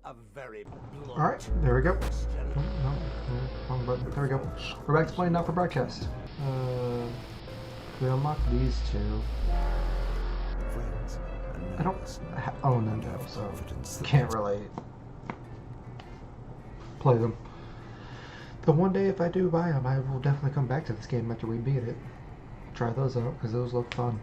A very blunt. Alright, there we go. No, wrong button. There we go. We're back to playing now for broadcast. We unlock these two. I don't own them though, so can't really play them. But one day if I do buy them, I will definitely come back to this game after we beat it. Try those out, because those look fun.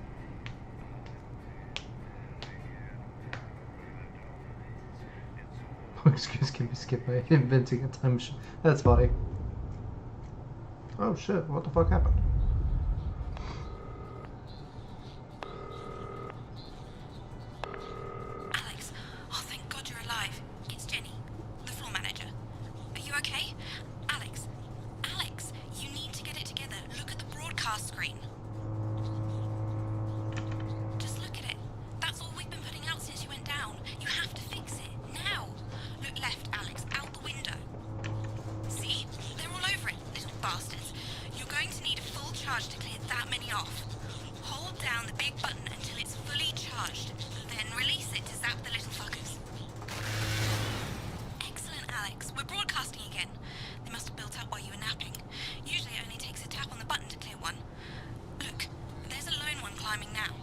Excuse me, skip by inventing a time machine. That's funny. Oh shit, what the fuck happened? Alex, oh thank God you're alive. It's Jenny, the floor manager. Are you okay? Alex, you need to get it together. Look at the broadcast screen. Just look at it. That's all we've been putting out since you went down. You have to fix it, now. Look left, Alex, out the window. See? They're all over it, little bastards. You're going to need a full charge to clear that many off. Hold down the big button until it's fully charged, then release it to zap the little fuckers. Excellent, Alex. We're broadcasting again. They must have built up while you were napping. Usually it only takes a tap on the button to clear one. Look, there's a lone one climbing now.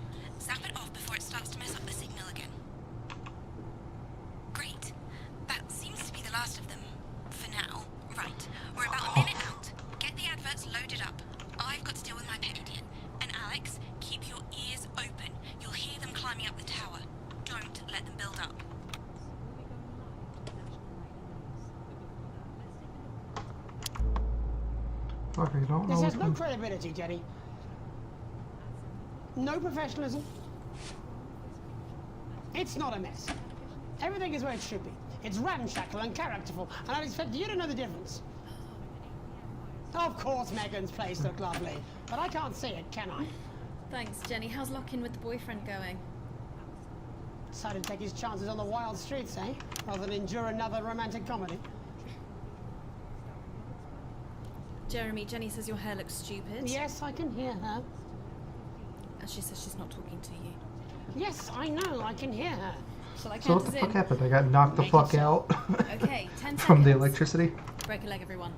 Zap it off before it starts to mess up the signal again. Great. That seems to be the last of them. For now. Right. We're about a minute out. Get the adverts loaded up. I've got to deal with my pet idiot. And Alex, keep your ears open. You'll hear them climbing up the tower. Don't let them build up. Fuck, I don't know. This has no credibility, Jenny. No professionalism. It's not a mess. Everything is where it should be. It's ramshackle and characterful, and I'd expect you to know the difference. Of course Megan's place looked lovely, but I can't see it, can I? Thanks, Jenny. How's lock-in with the boyfriend going? Decided to take his chances on the wild streets, eh? Rather than endure another romantic comedy. Jeremy, Jenny says your hair looks stupid. Yes, I can hear her. And she says she's not talking to you. Yes, I know, I can hear her. Shall I So count what the us fuck in? happened? I got knocked the fuck out. Okay, 10 from the seconds. electricity. Break a leg, everyone.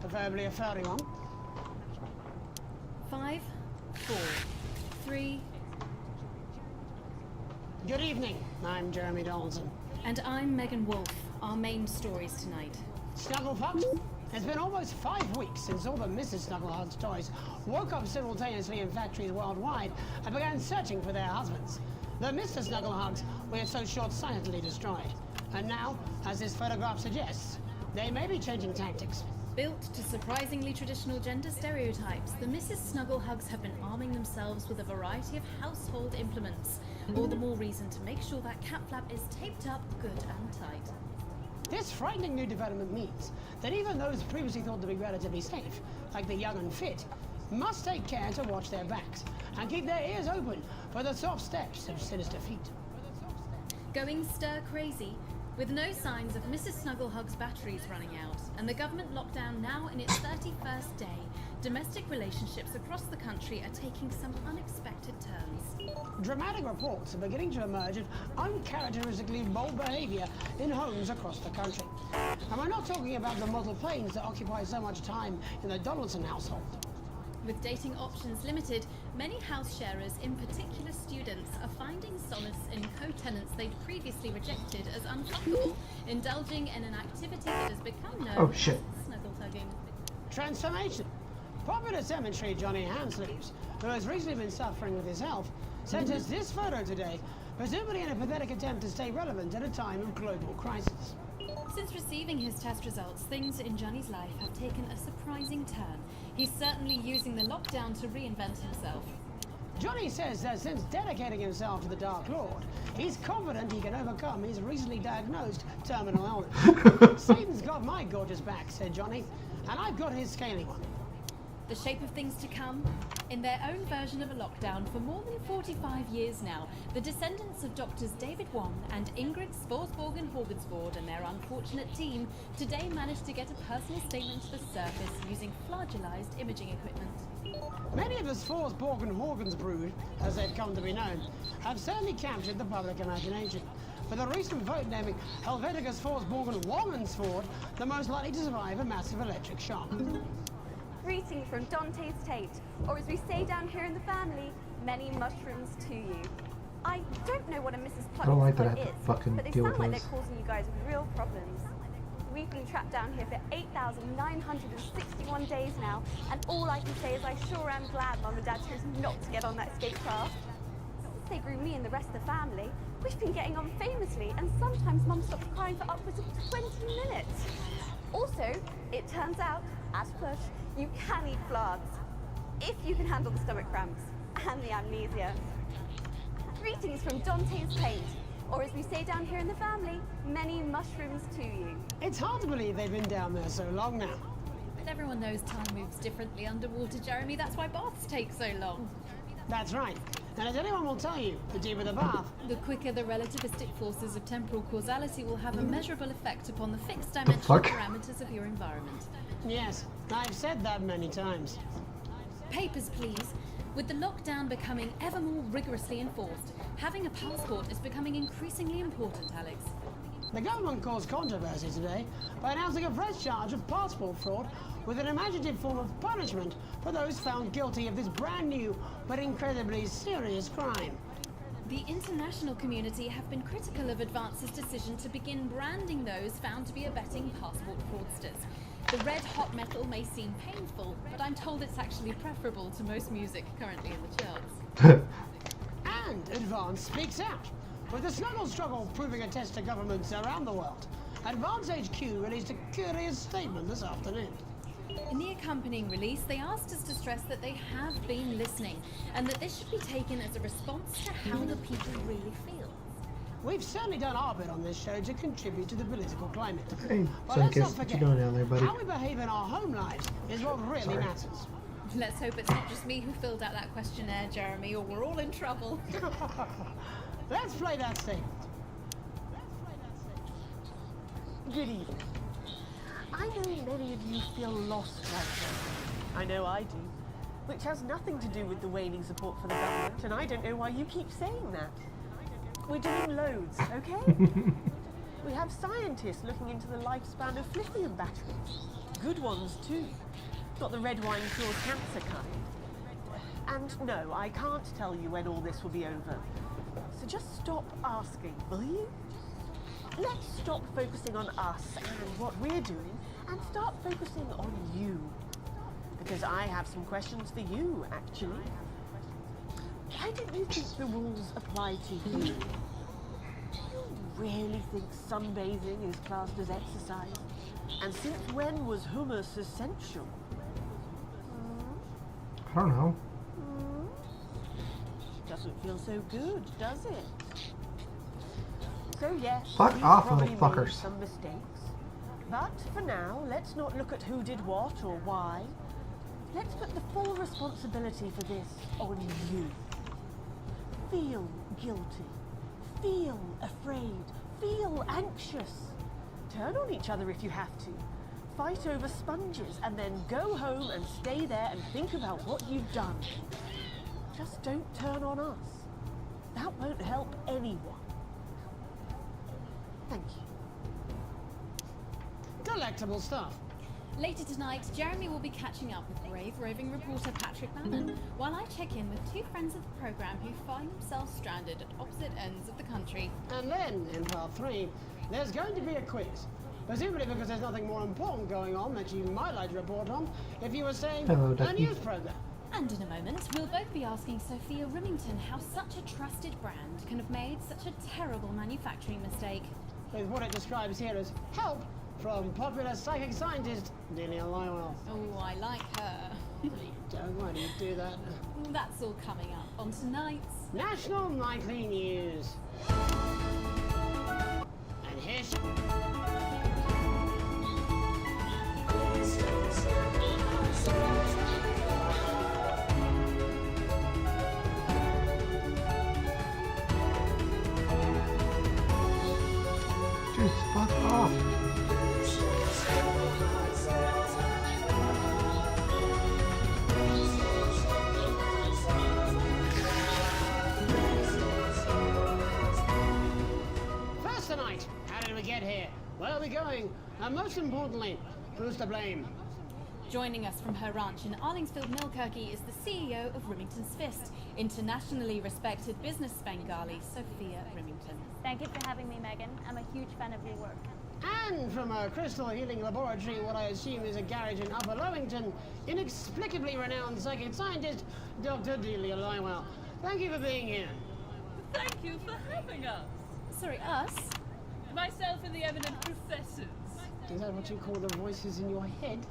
Preferably a furry one. 5, 4, 3, Good evening, I'm Jeremy Donaldson. and I'm Megan Wolf. Our main stories tonight. Snugglepups? It's been almost 5 weeks since all the Mrs. Snugglehugs toys woke up simultaneously in factories worldwide and began searching for their husbands. The Mr. Snugglehugs were so short-sightedly destroyed. And now, as this photograph suggests, they may be changing tactics. Built to surprisingly traditional gender stereotypes, the Mrs. Snugglehugs have been arming themselves with a variety of household implements. All the more reason to make sure that cat flap is taped up good and tight. This frightening new development means that even those previously thought to be relatively safe, like the young and fit, must take care to watch their backs and keep their ears open for the soft steps of sinister feet. Going stir crazy, with no signs of Mrs. Snugglehug's batteries running out, and the government lockdown now in its 31st day, domestic relationships across the country are taking some unexpected turns. Dramatic reports are beginning to emerge of uncharacteristically bold behavior in homes across the country. And we're not talking about the model planes that occupy so much time in the Donaldson household. With dating options limited, many house sharers, in particular students, are finding solace in co-tenants they'd previously rejected as unfuckable, indulging in an activity that has become known as snuggle tugging. Transformation. Popular cemetery Johnny Hansleeves, who has recently been suffering with his health, sent us this photo today, presumably in a pathetic attempt to stay relevant at a time of global crisis. Since receiving his test results, things in Johnny's life have taken a surprising turn. He's certainly using the lockdown to reinvent himself. Johnny says that since dedicating himself to the Dark Lord, he's confident he can overcome his recently diagnosed terminal illness. Satan's got my gorgeous back, said Johnny, and I've got his scaly one. The shape of things to come? In their own version of a lockdown for more than 45 years now, the descendants of Doctors David Wan and Ingrid Sporsborgen-Horgensvoord and their unfortunate team today managed to get a personal statement to the surface using flagellized imaging equipment. Many of the Sporsborgen-Horgens brood, as they've come to be known, have certainly captured the public imagination. with a recent vote naming Helvetica's Forsborgen Warmansford the most likely to survive a massive electric shock. Greetings from Dante's Tate, or as we say down here in the family, many mushrooms to you. I don't know what a Mrs. I don't like that I Plug have to is, fucking but they deal sound with like this. they're causing you guys real problems. We've been trapped down here for 8,961 days now, and all I can say is I sure am glad Mum and Dad chose not to get on that escape craft. Since they grew me and the rest of the family, we've been getting on famously, and sometimes Mum stops crying for upwards of 20 minutes. Also, it turns out, at push, you can eat flags, if you can handle the stomach cramps and the amnesia. Greetings from Dante's Tate, or as we say down here in the family, many mushrooms to you. It's hard to believe they've been down there so long now. But everyone knows time moves differently underwater, Jeremy. That's why baths take so long. That's right. And as anyone will tell you, the deeper the bath, The quicker the relativistic forces of temporal causality will have a measurable effect upon the fixed dimensional parameters of your environment. yes, I've said that many times. Papers, please. With the lockdown becoming ever more rigorously enforced, having a passport is becoming increasingly important, Alex. The government caused controversy today by announcing a fresh charge of passport fraud with an imaginative form of punishment for those found guilty of this brand new but incredibly serious crime. The international community have been critical of Advance's decision to begin branding those found to be abetting passport fraudsters. The red hot metal may seem painful, but I'm told it's actually preferable to most music currently in the charts. And Advance speaks out, with the snuggle struggle proving a test to governments around the world. Advance HQ released a curious statement this afternoon. In the accompanying release, they asked us to stress that they have been listening, and that this should be taken as a response to how the people really feel. We've certainly done our bit on this show to contribute to the political climate. Hey, But let's not Sunkist, what forget, you doing down there, buddy? how we behave in our home lives is what really Sorry. matters. Let's hope it's not just me who filled out that questionnaire, Jeremy, or we're all in trouble. Let's play that statement. Good evening. I know many of you feel lost right now. I know I do. Which has nothing to do with the waning support for the government, and I don't know why you keep saying that. We're doing loads, okay? We have scientists looking into the lifespan of lithium batteries. Good ones too. Not the red wine cures cancer kind. And no, I can't tell you when all this will be over. So just stop asking, will you? Let's stop focusing on us and what we're doing and start focusing on you. Because I have some questions for you, actually. Why don't you think the rules apply to you? Do you really think sunbathing is classed as exercise? And since when was hummus essential? I don't know. Doesn't feel so good, does it? So yes, Fuck we've off, probably motherfuckers. made some mistakes. But for now, let's not look at who did what or why. Let's put the full responsibility for this on you. Feel guilty. Feel afraid. Feel anxious. Turn on each other if you have to. Fight over sponges and then go home and stay there and think about what you've done. Just don't turn on us. That won't help anyone. Thank you. Delectable stuff. Later tonight, Jeremy will be catching up with brave roving reporter Patrick Mammon, while I check in with two friends of the programme who find themselves stranded at opposite ends of the country. And then, in part 3, there's going to be a quiz. Presumably because there's nothing more important going on that you might like to report on if you were saying Hello, a Ducky. news program. And in a moment, we'll both be asking Sophia Rimington how such a trusted brand can have made such a terrible manufacturing mistake. With what it describes here as help from popular psychic scientist Delia Lywell. Oh, I like her. Why do you do that? That's all coming up on tonight's National Nightly News. And here she... Dude, fuck off. Where are we going? And most importantly, who's to blame? Joining us from her ranch in Arlingsfield, Millkirky, is the CEO of Rimington's Fist, internationally respected business Bengali, Sophia Rimington. Thank you for having me, Megan. I'm a huge fan of your work. And from a crystal healing laboratory, what I assume is a garage in Upper Lowington, inexplicably renowned psychic scientist, Dr. Delia Lywell. Thank you for being here. Thank you for having us. Sorry, us? Myself and the eminent professors. Is that what you call the voices in your head?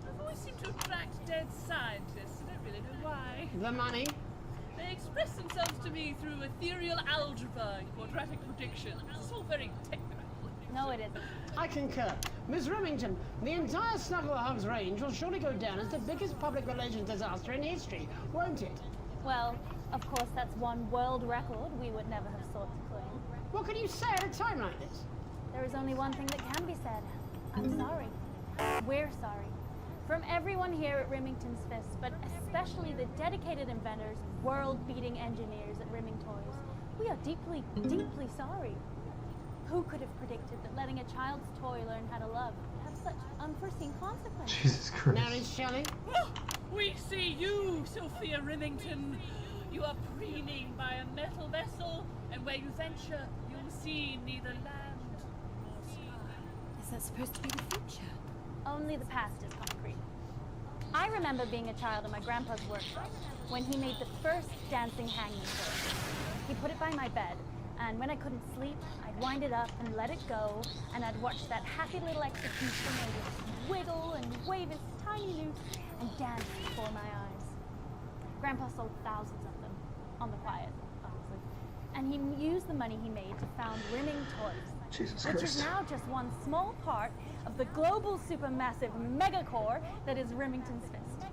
The voice seem to attract dead scientists. I don't really know why. The money? They express themselves to me through ethereal algebra and quadratic predictions. It's all very technical. No, it isn't. I concur. Miss Remington, the entire Snugglehugs range will surely go down as the biggest public relations disaster in history, won't it? Well, of course, that's one world record we would never have sought to claim. What can you say at a time like this? There is only one thing that can be said. I'm sorry. We're sorry. From everyone here at Rimington's Fist, but especially the dedicated inventors, world-beating engineers at Rimming Toys, we are deeply, deeply sorry. Who could have predicted that letting a child's toy learn how to love would have such unforeseen consequences? Jesus Christ. Now is Shelley. Oh, we see you, Sophia Rimington. You are preening by a metal vessel, and where you venture, you'll see neither land nor sky. Is that supposed to be the future? Only the past is concrete. I remember being a child in my grandpa's workshop when he made the first dancing hanging toy. He put it by my bed, and when I couldn't sleep, I'd wind it up and let it go, and I'd watch that happy little executioner just wiggle and wave his tiny noose and dance before my eyes. Grandpa sold thousands of them, on the quiet, obviously. And he used the money he made to found Rimming Toys, Jesus which Christ. is now just one small part of the global supermassive megacore that is Rimington's Fist.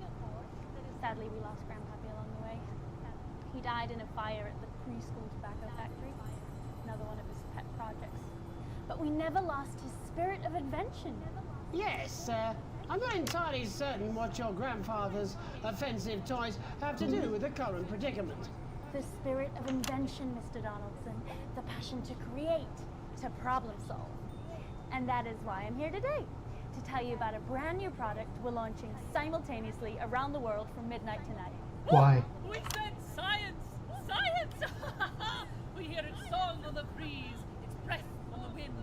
Sadly, we lost Grandpappy along the way. He died in a fire at the preschool tobacco factory, another one of his pet projects. But we never lost his spirit of invention. Yes, I'm not entirely certain what your grandfather's offensive toys have to do with the current predicament. The spirit of invention, Mr. Donaldson. The passion to create, to problem solve. And that is why I'm here today, to tell you about a brand new product we're launching simultaneously around the world from midnight tonight. Why? We said science! Science! We hear its song on the breeze, its breath on the wind,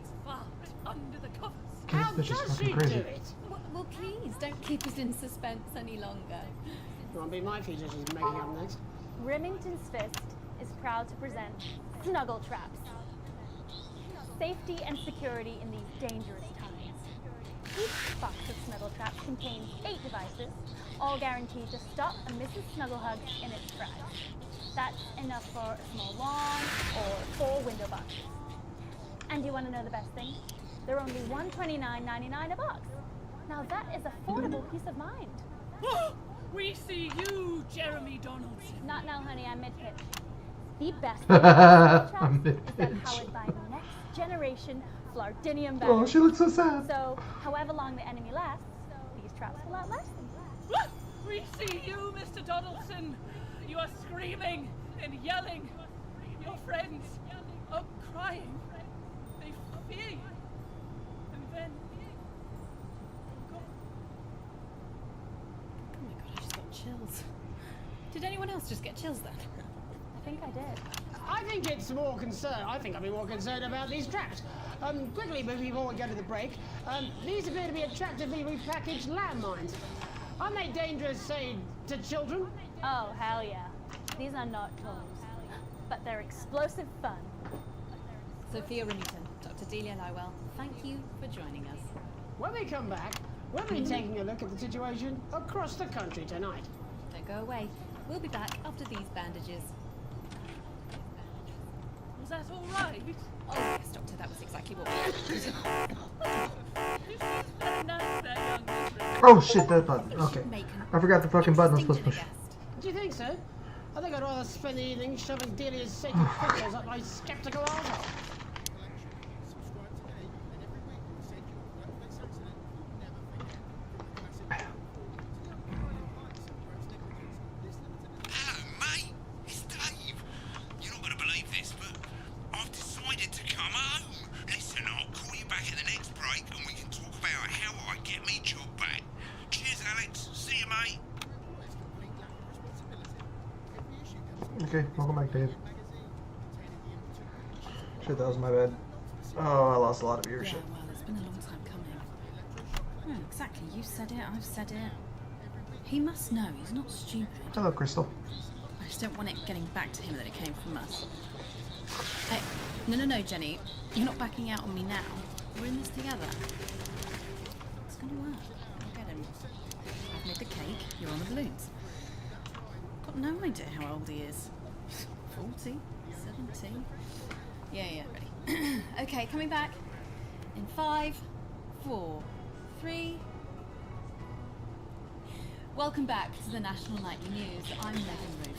its fart under the covers. How This bitch is does she fucking do crazy. it? Well, please, don't keep us in suspense any longer. Won't be my feature she's making up next. Rimington's Fist is proud to present Snuggle Traps. Safety and security in these dangerous times. Each box of Snuggle Traps contains 8 devices, all guaranteed to stop a Mrs. Snugglehug in its tracks. That's enough for a small lawn or 4 window boxes. And you want to know the best thing? They're only $129.99 a box. Now that is affordable peace of mind. We see you, Jeremy Donaldson. Not now, honey, I'm mid-pitch. The best I'm traps is mid-pitch. that powered by next generation Flardinium Oh, batteries. she looks so sad. So, however long the enemy lasts, these traps will outlast them. We see you, Mr. Donaldson. You are screaming and yelling. Your friends are crying. They fear you. And then... Oh my god, I just got chills. Did anyone else just get chills then? I think I did. I think it's more concerned. I think I'd be more concerned about these traps. Quickly, before we go to the break, these appear to be attractively repackaged landmines. Aren't they dangerous, say, to children? Oh, hell yeah. These are not toys, but they're explosive fun. Sophia Rimington, Dr. Delia Lywell, thank you for joining us. When we come back, we'll be taking a look at the situation across the country tonight. Don't go away. We'll be back after these bandages. Was that all right? Oh yes, Doctor, that was exactly what we wanted. You seem very nice there, young mistress. Oh shit, that button. Okay. Make an I forgot the fucking button I was supposed to push. interesting dinner guest. Do you think so? I think I'd rather spend the evening shoving Delia's sacred crystals up my skeptical arsehole. Hello, mate. It's Dave. You're not going to believe this, but I've decided to come home. Listen, I'll call you back at the Okay, welcome back, Dave. Shit, that was my bad. Oh, I lost a lot of Yeah, viewership. well, it's been a long time coming. No, exactly. You said it, I've said it. He must know. He's not stupid. Hello, Crystal. I just don't want it getting back to him that it came from us. Hey, no, Jenny. You're not backing out on me now. We're in this together. It's gonna work. I'll get him. I've made the cake. You're on the balloons. Got no idea how old he is. 40? 17? Yeah, ready. Okay, coming back. In 5, 4, 3... Welcome back to the National Nightly News. I'm Megan Root.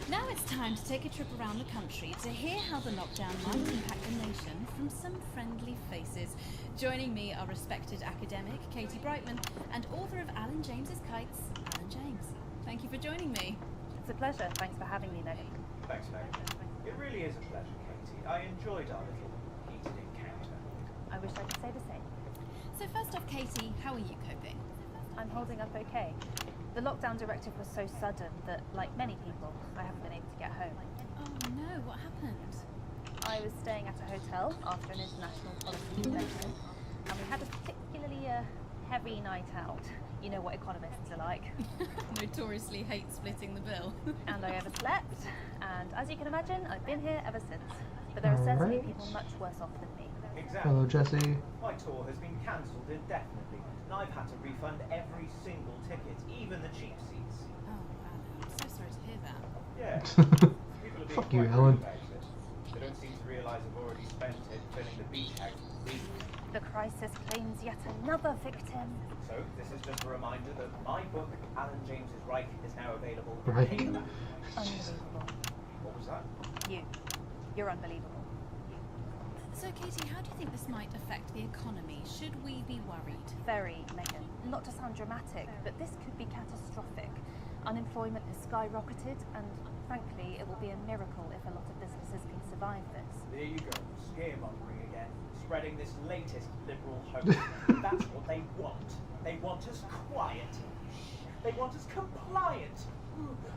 Now it's time to take a trip around the country to hear how the lockdown might impact the nation from some friendly faces. Joining me are respected academic Katie Brightman and author of Alan James's Kites, Alan James. Thank you for joining me. It's a pleasure. Thanks for having me, Megan. Thanks, Megan. It really is a pleasure, Katie. I enjoyed our little heated encounter. I wish I could say the same. So first off, Katie, how are you coping? I'm holding up okay. The lockdown directive was so sudden that, like many people, I haven't been able to get home. Oh no, what happened? I was staying at a hotel after an international policy convention, and we had a particularly heavy night out. You know what economists are like. Notoriously hate splitting the bill. And I overslept, and as you can imagine, I've been here ever since. But there are certainly people much worse off than me. Exactly. Hello, Jesse. My tour has been cancelled indefinitely, and I've had to refund every single ticket, even the cheap seats. Oh, Alan, I'm so sorry to hear that. Yeah. People are being Fuck you, quite Helen. rude about it. They don't seem to realise I've already spent it filling the beach house with beef. The crisis claims yet another victim. So, this is just a reminder that my book, Alan James's Reich, is now available in Reich? paperback. Unbelievable. What was that? You're unbelievable. So, Katie, how do you think this might affect the economy? Should we be worried? Very, Megan. Not to sound dramatic, but this could be catastrophic. Unemployment has skyrocketed, and frankly, it will be a miracle if a lot of businesses can survive this. There you go, scaremongering again, spreading this latest liberal hoax. That's what they want. They want us quiet. They want us compliant.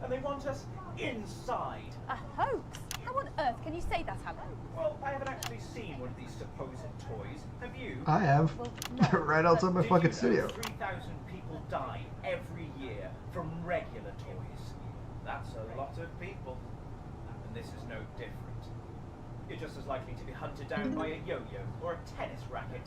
And they want us inside. A hoax? How on earth can you say that, Alan? Well, I haven't actually seen one of these supposed toys. Have you? I have. Well, no. Right outside my Did fucking you know studio. 3,000 people die every year from regular toys. That's a lot of people. And this is no different. You're just as likely to be hunted down by a yo-yo or a tennis racket.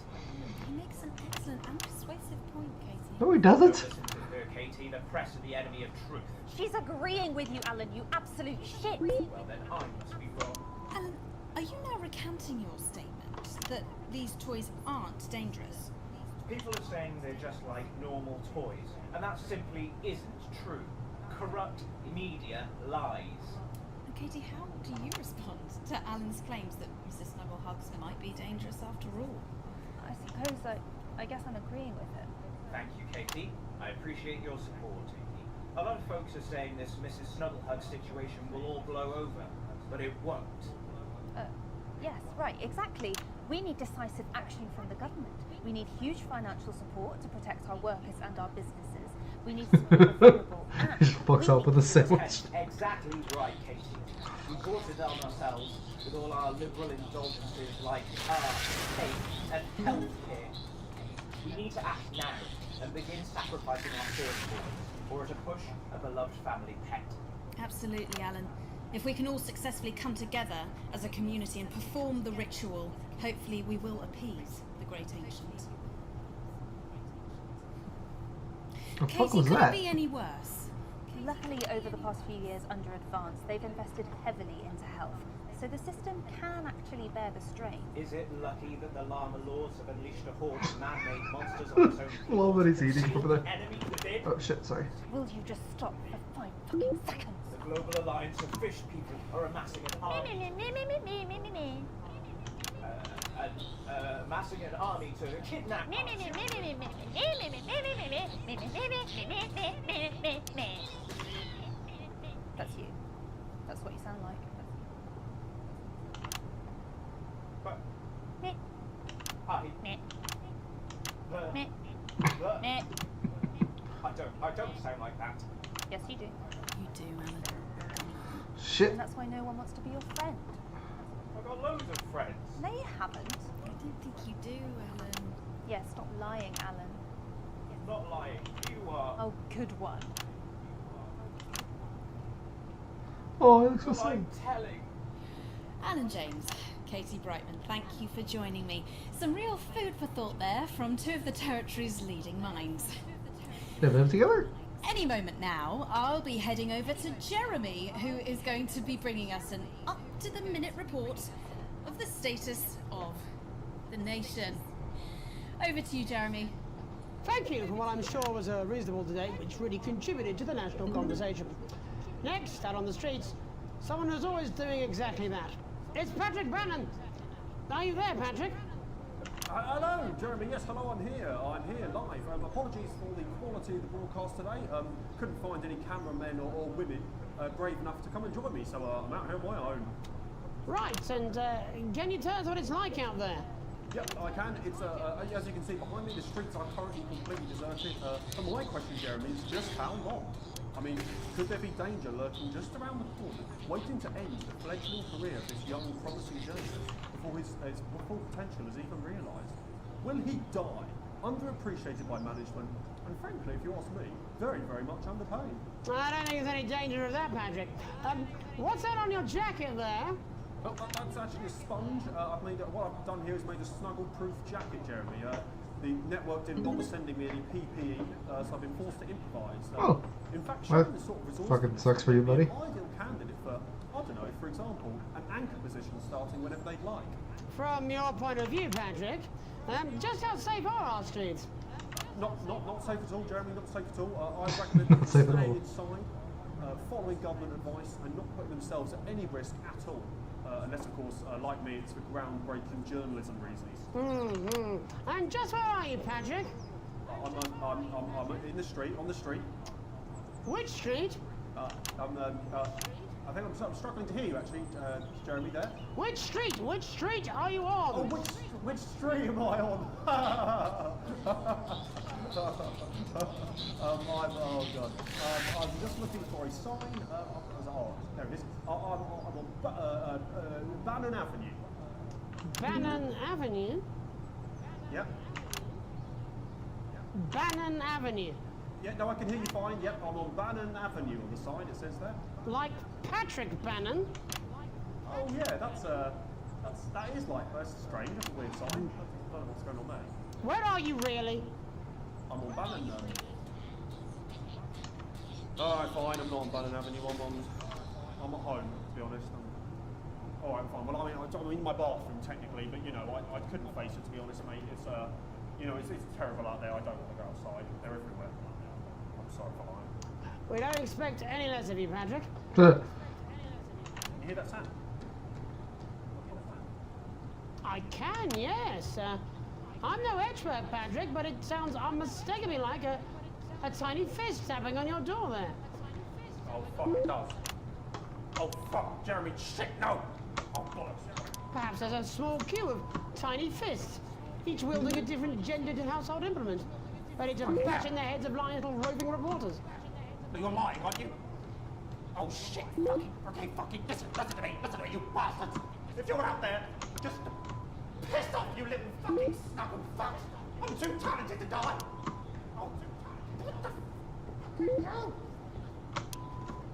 He makes an excellent and persuasive point, Katie. No, he Don't doesn't. listen to her, Katie. The press are the enemy of truth. She's agreeing with you, Alan, you absolute shit. Well, then I must be wrong. Alan, are you now recanting your statement that these toys aren't dangerous? People are saying they're just like normal toys, and that simply isn't true. Corrupt media lies. And Katie, how do you respond to Alan's claims that Mrs. Snugglehugs might be dangerous after all? I suppose I guess I'm agreeing with him. Thank you, Katie. I appreciate your support. A lot of folks are saying this Mrs. Snugglehug situation will all blow over, but it won't. Yes, right, exactly. We need decisive action from the government. We need huge financial support to protect our workers and our businesses. We need support for vulnerable and He just fucks up with a sandwich. Yes, exactly right, Katie. We brought it on ourselves with all our liberal indulgences like faith and healthcare. We need to act now and begin sacrificing our firstborn, or to push a beloved family pet. Absolutely, Alan. If we can all successfully come together as a community and perform the ritual, hopefully we will appease the great ancient. The fuck Katie, was could that? it be any worse? Luckily, over the past few years under Advance, they've invested heavily into health, so the system can actually bear the strain. Is it lucky that the Llama Lords have unleashed a horde of man-made monsters on its own? Love what he's eating over there. Enemy within? Oh shit, sorry. Will you just stop for 5 fucking seconds? The Global Alliance of Fish People are amassing an army. Amassing an army to kidnap us. That's you. That's what you sound like. But Meh, I, meh, the, meh, the, meh. I don't sound like that. Yes, you do. You do, Alan. Shit. And that's why no one wants to be your friend. I've got loads of friends. No, you haven't. I don't think you do, Alan. Yeah, stop lying, Alan. Not lying. You are. Oh, good one. Oh, it looks so Well, sad. I'm telling. Alan James, Katie Brightman, thank you for joining me. Some real food for thought there from two of the territory's leading minds. They live together? Any moment now, I'll be heading over to Jeremy, who is going to be bringing us an up-to-the-minute report of the status of the nation. Over to you, Jeremy. Thank you for what I'm sure was a reasonable debate, which really contributed to the national conversation. Next, out on the streets, someone who's always doing exactly that. It's Patrick Bannon. Are you there, Patrick? Hello, Jeremy. Yes, hello, I'm here live. Apologies for the quality of the broadcast today. Couldn't find any cameramen or women brave enough to come and join me, so I'm out here on my own. Right, and can you tell us what it's like out there? Yep, I can. It's as you can see behind me, the streets are currently completely deserted. And my question, Jeremy, is just how long? I mean, could there be danger lurking just around the corner, waiting to end the fledgling career of this young, promising journalist before his full potential is even realised? Will he die, underappreciated by management, and frankly, if you ask me, very, very much underpaid? I don't think there's any danger of that, Patrick. What's that on your jacket there? Well, that's actually a sponge. What I've done here is made a snuggle-proof jacket, Jeremy. The network didn't bother sending me any PPE, so I've been forced to improvise. Oh. In fact, Well, showing this sort of resource fucking sucks for you, buddy. An ideal candidate for, I don't know, for example, an anchor position starting whenever they'd like. From your point of view, Patrick, just how safe are our streets? Not safe at all, Jeremy. Not safe at all. I recommend them Safe at staying all. inside, following government advice, and not putting themselves at any risk at all. Unless, of course, like me, it's for groundbreaking journalism reasons. And just where are you, Patrick? I'm in the street, on the street. Which street? I think I'm struggling to hear you, actually, Jeremy, there. Which street? Which street are you on? Oh, which street am I on? Oh, God. I'm just looking for a sign. There it is. I'm on Bannon Avenue. Bannon Avenue? Yep. Bannon Avenue. Yeah, no, I can hear you fine. Yep, I'm on Bannon Avenue on the side, it says there. Like Patrick Bannon? Oh, yeah, that is like, that's strange, that's a weird sign. I don't know what's going on there. Where are you really? I'm on Bannon. Alright, fine, I'm not on Bannon Avenue, I'm at home, to be honest. Alright, fine. Well, I'm in my bathroom, technically, but, you know, I couldn't face it, to be honest, mate. It's, you know, it's terrible out there. I don't want to go outside. They're everywhere. I'm sorry for lying. We don't expect any less of you, Patrick. You hear that sound? I can, yes. I'm no expert, Patrick, but it sounds unmistakably like a tiny fist tapping on your door there. Oh, fuck, it does. Oh, fuck, Jeremy, shit, no! Oh, bollocks. Perhaps there's a small queue of tiny fists, each wielding a different gendered household implement, ready to bash in the heads of lying little roving reporters. You're lying, aren't you? Oh, shit, fucking, listen to me, you bastards! If you're out there, just piss off, you little fucking snuggle fucks! I'm too talented to die! I'm too talented. What the f***? No!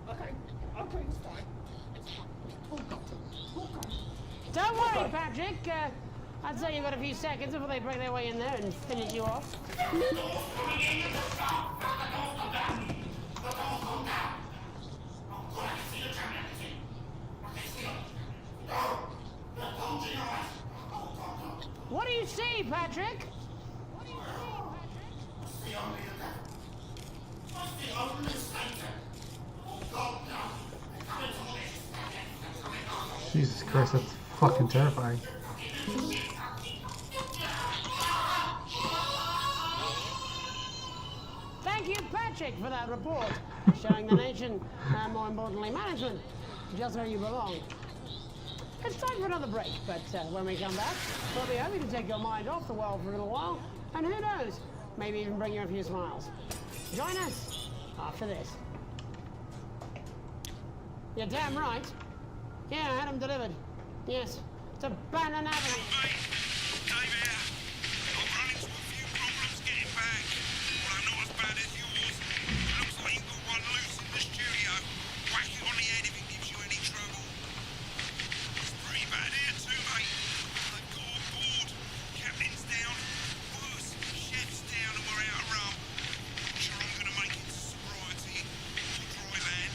Okay, it's fine. It's fine. Oh, God. Don't worry, Patrick. I'd say you've got a few seconds before they break their way in there and finish you off. What do you see, Patrick? Jesus Christ, that's fucking terrifying. Thank you, Patrick, for that report, showing the nation, and more importantly, management, just where you belong. It's time for another break, but when we come back, we'll be happy to take your mind off the world for a little while, and who knows, maybe even bring you a few smiles. Join us after this. You're damn right. Yeah, I had them delivered. Yes, to Bannon Avenue. Dave here. I've run into a few problems getting back. Although not as bad as yours. It looks like you've got one loose in the studio. Whack it on the head if it gives you any trouble. It's pretty bad here too, mate. They've got on board. Captain's down. Worse, chef's down and we're out of rum. I'm sure I'm going to make it to sobriety or dry land.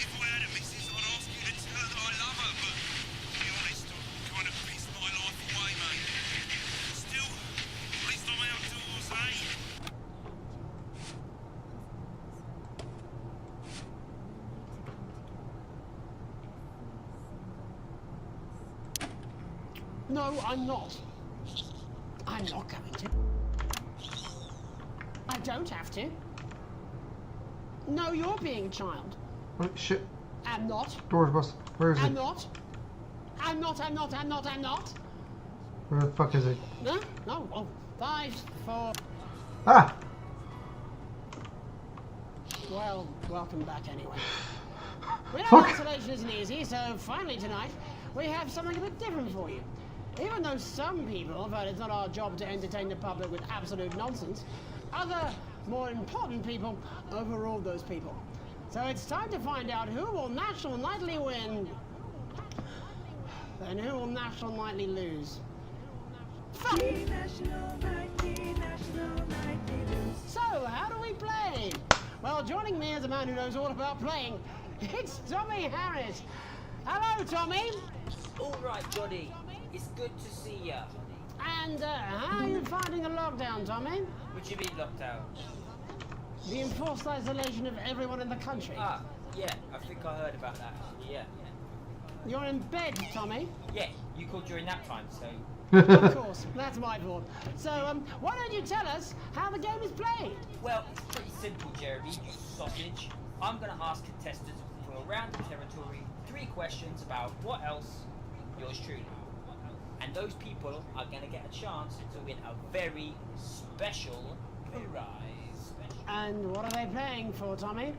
If I had a missus, I'd ask you to tell her that I love her, but to be honest, I've kind of pissed my life away, mate. Still, at least I'm outdoors, eh? No, I'm not. I'm not going to. I don't have to. No, you're being a child. Oh, shit. I'm not. Door's busted. Where is I'm it? not. I'm not. Where the fuck is it? No, no. Oh, 5, 4. Ah! Well, welcome back anyway. We know Fuck. isolation isn't easy, so finally tonight we have something a bit different for you. Even though some people felt it's not our job to entertain the public with absolute nonsense, other, more important people overruled those people. So it's time to find out who will National Nightly win and who will National Nightly lose. Fuck! So, how do we play? Well, joining me as a man who knows all about playing, it's Tommy Harris. Hello, Tommy. All right, Johnny. It's good to see ya. And how are you finding the lockdown, Tommy? What do you mean lockdown? The enforced isolation of everyone in the country. Ah, yeah. I think I heard about that. Yeah. You're in bed, Tommy. Yeah. You called during nap time, so. Of course, that's my fault. So, why don't you tell us how the game is played? Well, it's pretty simple, Jeremy. You sausage. I'm gonna ask contestants from around the territory 3 questions about what else yours truly. And those people are gonna get a chance to win a very special prize. And what are they playing for, Tommy?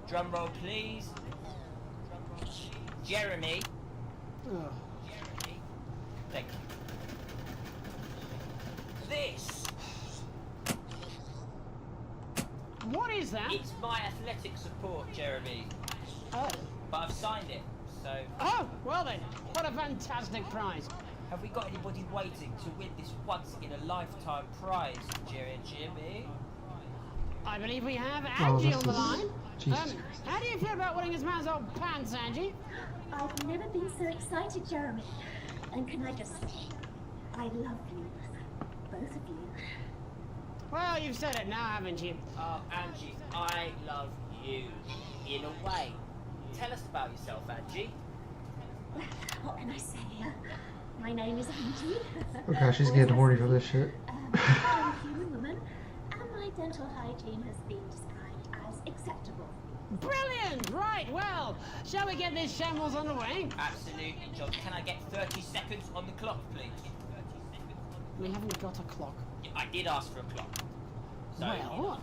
Drum roll, please. Jeremy. Oh. Thank you. This. What is that? It's my athletic support, Jeremy. Oh. But I've signed it, so. Oh, well then, what a fantastic prize. Have we got anybody waiting to win this once-in-a-lifetime prize, Jimmy? I believe we have Oh, Angie this on the is- line. Jesus. How do you feel about winning his man's old pants, Angie? I've never been so excited, Jeremy. And can I just say, I love you. Both of you. Well, you've said it now, haven't you? Oh, Angie, I love you. In a way. Tell us about yourself, Angie. Well, what can I say? My name is Angie. Okay, she's getting horny for this shit. I'm a human woman, and my dental hygiene has been described as acceptable. Brilliant! Right, well, shall we get this shambles on the way? Absolutely, John. Can I get 30 seconds on the clock, please? We haven't got a clock. I did ask for a clock. So, Well,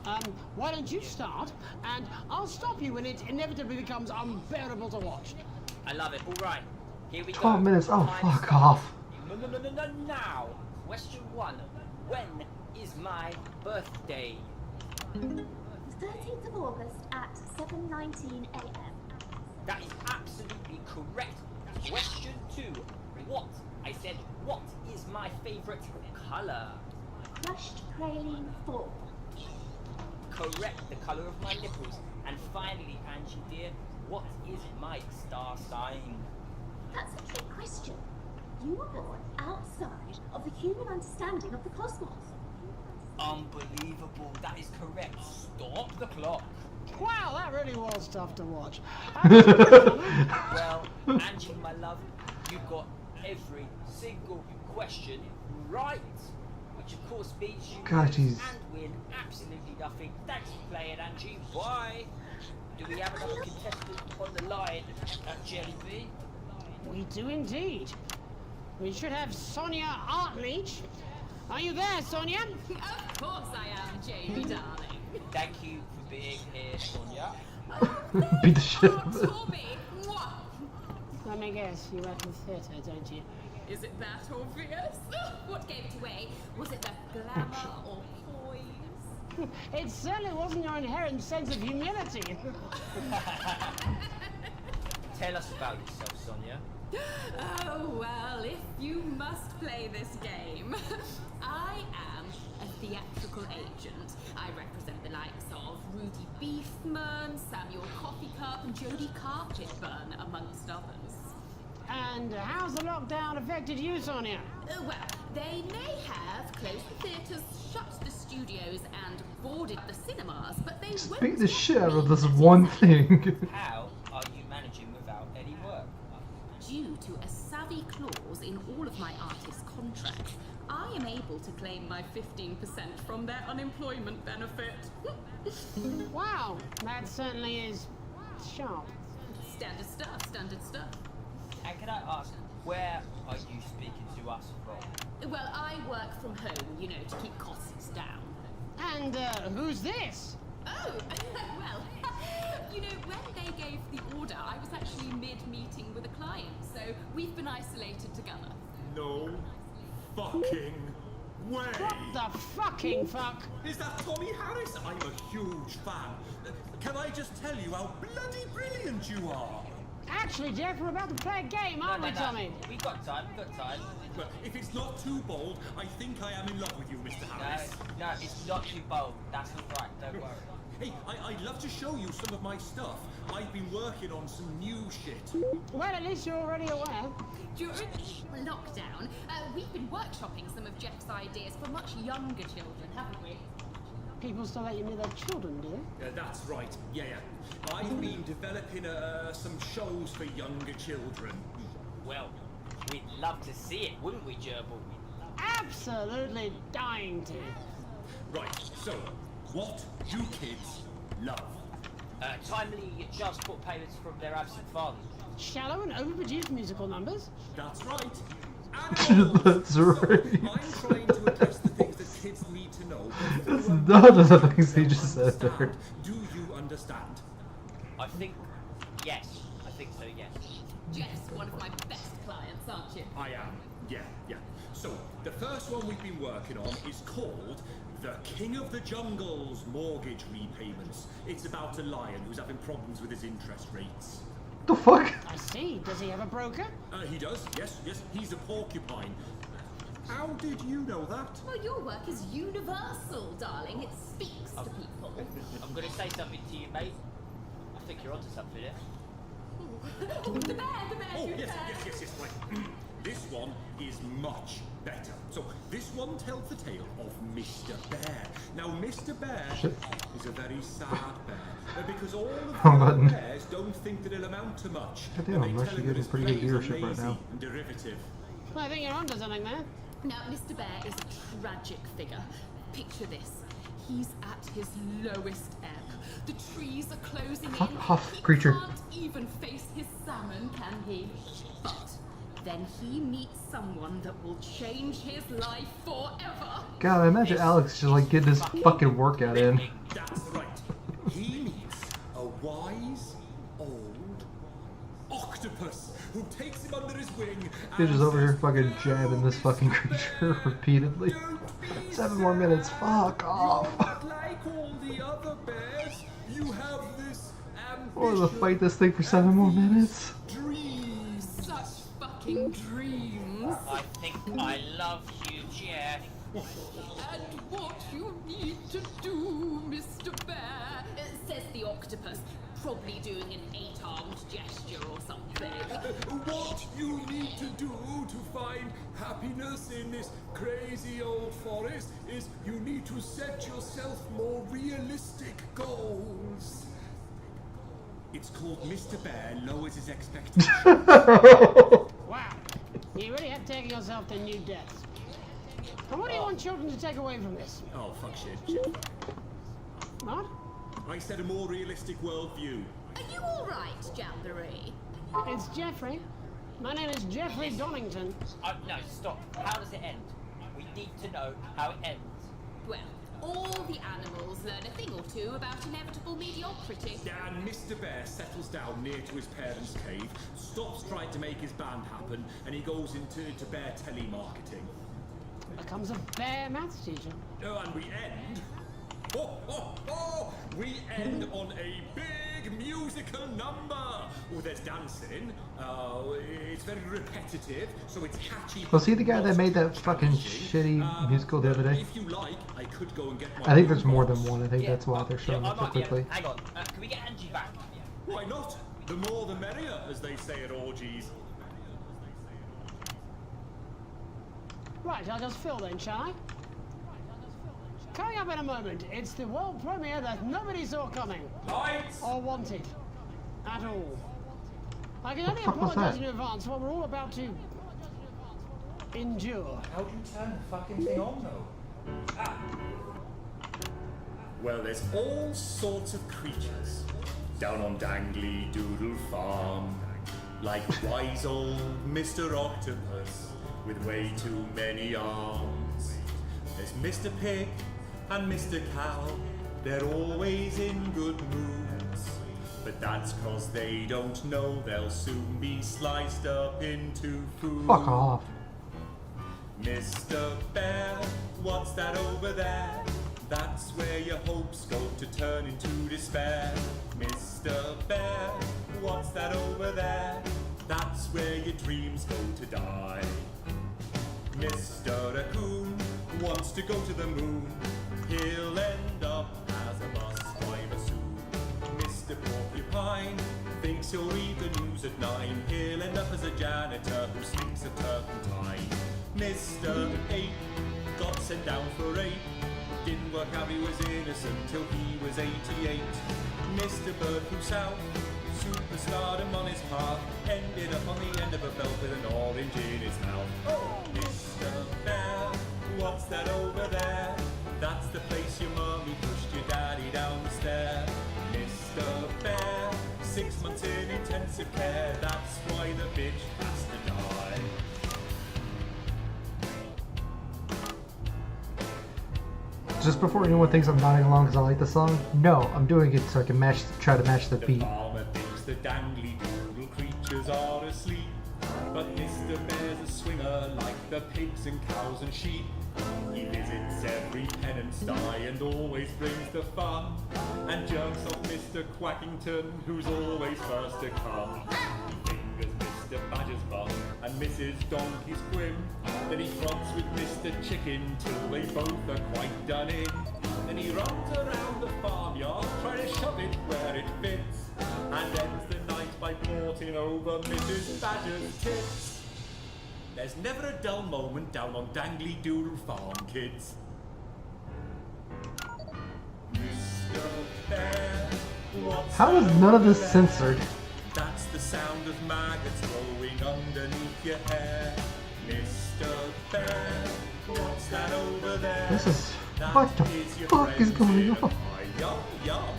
why don't you start, and I'll stop you when it inevitably becomes unbearable to watch. I love it. All right, here we go. 12 minutes. Oh, Time fuck starts. off. No, now. Question 1. When is my birthday? The 13th of August at 7:19 a.m. That is absolutely correct. Question 2. What? I said, what is my favourite colour? Crushed praline 4. Correct, the colour of my nipples. And finally, Angie dear, what is my star sign? That's a trick question. You were born outside of the human understanding of the cosmos. Unbelievable, that is correct. Stop the clock. Wow, that really was tough to watch. Well, Angie, my love, you got every single question right. Which of course means you God, lose jeez. and win absolutely nothing. Thanks for playing, Angie. Bye. Do we have another contestant on the line at Jellyby? We do indeed. We should have Sonia Artleach. Are you there, Sonia? Of course I am, Jamie, darling. Thank you for being here, Sonia. Beat the shit out of it. Tommy, me guess, you work in theatre, don't you? Is it that obvious? What gave it away? Was it the glamour or poise? It certainly wasn't your inherent sense of humility. Tell us about yourself, Sonia. Oh, well, if you must play this game, I am a theatrical agent. I represent the likes of Rudy Beefman, Samuel Coffeecup, and Jodie Carpetburn, amongst others. And how's the lockdown affected you, Sonia? Well, they may have closed the theatres, shut the studios, and boarded the cinemas, but they won't Beat the shit out of me this one thing. How are you managing without any work? Due to a savvy clause in all of my artist contracts, I am able to claim my 15% from their unemployment benefit. Wow, that certainly is sharp. Standard stuff, standard stuff. And can I ask, where are you speaking to us from? Well, I work from home, you know, to keep costs down. And who's this? Oh, well, you know, when they gave the order, I was actually mid-meeting with a client, so we've been isolated together. No fucking way! What the fucking fuck? Is that Tommy Harris? I'm a huge fan. Can I just tell you how bloody brilliant you are? Actually, Jeff, we're about to play a game, aren't we, Tommy? We've got time, Well, if it's not too bold, I think I am in love with you, Mr. Harris. No, it's not too bold. That's all right, don't worry. Hey, I'd love to show you some of my stuff. I've been working on some new shit. Well, at least you're already aware. During lockdown, we've been workshopping some of Jeff's ideas for much younger children, haven't we? People still let you near their children, do they? That's right, yeah. I've been developing some shows for younger children. Well, we'd love to see it, wouldn't we, Gerbil? Absolutely dying to. Right, so, what do kids love? Timely transport payments from their absent fathers. Shallow and overproduced musical numbers? That's right. That's right. I'm trying to address the things that kids need to know. That's none of the things he just said there. Do you understand? I think, yes. I think so, yes. Jeff's one of my best clients, aren't you? I am, yeah. So, the first one we've been working on is called The King of the Jungle's Mortgage Repayments. It's about a lion who's having problems with his interest rates. The fuck? I see. Does he have a broker? He does, yes. He's a porcupine. How did you know that? Well, your work is universal, darling. It speaks to people. I'm going to say something to you, mate. I think you're onto something here. The bear, Oh, you yes, bear. yes, right. This one is much better. So, this one tells the tale of Mr. Bear. Now, Mr. Bear is a very sad bear, because all of the other bears don't think that it'll amount to much. Goddamn, I'm actually getting pretty good viewership right now. And derivative. Well, I think you're onto something there. Now, Mr. Bear is a tragic figure. Picture this. He's at his lowest ebb. The trees are closing in. Huff, creature. He can't even face his salmon, can he? But then he meets someone that will change his life forever. God, I imagine Alex just like getting his fucking workout in. That's right. He meets a wise old octopus who takes him under his wing. He's just over here fucking jabbing this fucking creature repeatedly. 7 more minutes. Fuck off. Like all the other bears, you have this I want to fight this thing for 7 more minutes. Dreams. Such fucking dreams. I think I love you, Jeff. And what you need to do, Mr. Bear, says the octopus, probably doing an 8-armed gesture or something. What you need to do to find happiness in this crazy old forest is you need to set yourself more realistic goals. It's called Mr. Bear Lowers His Expectations. Wow. You really have taken yourself to new depths. And what do you want children to take away from this? Oh, fuck shit. What? I said a more realistic worldview. Are you alright, Jamboree? It's Jeffrey. My name is Jeffrey Donington. No, stop. How does it end? We need to know how it ends. Well, all the animals learn a thing or two about inevitable mediocrity. And Mr. Bear settles down near to his parents' cave, stops trying to make his band happen, and he goes into bear telemarketing. Becomes a bear maths teacher. Oh, and we end... We end on a big musical number! Oh, there's dancing. It's very repetitive, so it's catchy. Was he the guy that made that fucking shitty musical the other day? If you like, I could go and get my I think there's more than one. I think that's why they're showing I it so might- quickly. Hang on, can we get Angie back? Why not? The more the merrier, as they say at orgies. Right, I'll just fill then, shall I? Coming up in a moment, it's the world premiere that nobody saw coming. Lights! Or wanted. At all. I can only fuck was apologize that? in advance for what we're all about to endure. How do you turn the fucking thing on though? Well, there's all sorts of creatures down on Dangly Doodle Farm. Like wise old Mr. Octopus with way too many arms. There's Mr. Pig and Mr. Cow. They're always in good moods. But that's 'cause they don't know they'll soon be sliced up into food. Fuck off. Mr. Bear, what's that over there? That's where your hopes go to turn into despair. Mr. Bear, what's that over there? That's where your dreams go to die. Mr. Raccoon wants to go to the moon. He'll end up as a bus driver soon. Mr. Porcupine thinks he'll read the news at 9. He'll end up as a janitor who slinks a turpentine. Mr. Ape got sent down for rape. Didn't work out he was innocent till he was 88. Mr. Bird flew south, superstardom on his path. Ended up on the end of a belt with an orange in his mouth. Oh, Mr. Bear, what's that over there? That's the place your mommy pushed your daddy down the stair. Mr. Bear, 6 months in intensive care. That's why the bitch has to die. Just before anyone thinks I'm nodding along because I like the song, no, I'm doing it so I can try to match the beat. The farmer thinks the dangly doodle creatures are asleep, but Mr. Bear's a swinger like the pigs and cows and sheep. He visits every pen and sty and always brings the fun, and jerks off Mr. Quackington, who's always first to come. He fingers Mr. Badger's bum and Mrs. Donkey's quim. Then he fronts with Mr. Chicken till they both are quite done in. Then he runs around the farmyard trying to shove it where it fits, and ends the night by porting over Mrs. Badger's tits. There's never a dull moment down on Dangly Doodle Farm, kids. Mr. Bear, what's How is none of this censored? That's the sound of maggots growing underneath your hair. Mr. Bear, what's that over there? This is... That What the your fuck is friend going on? Yum, yum.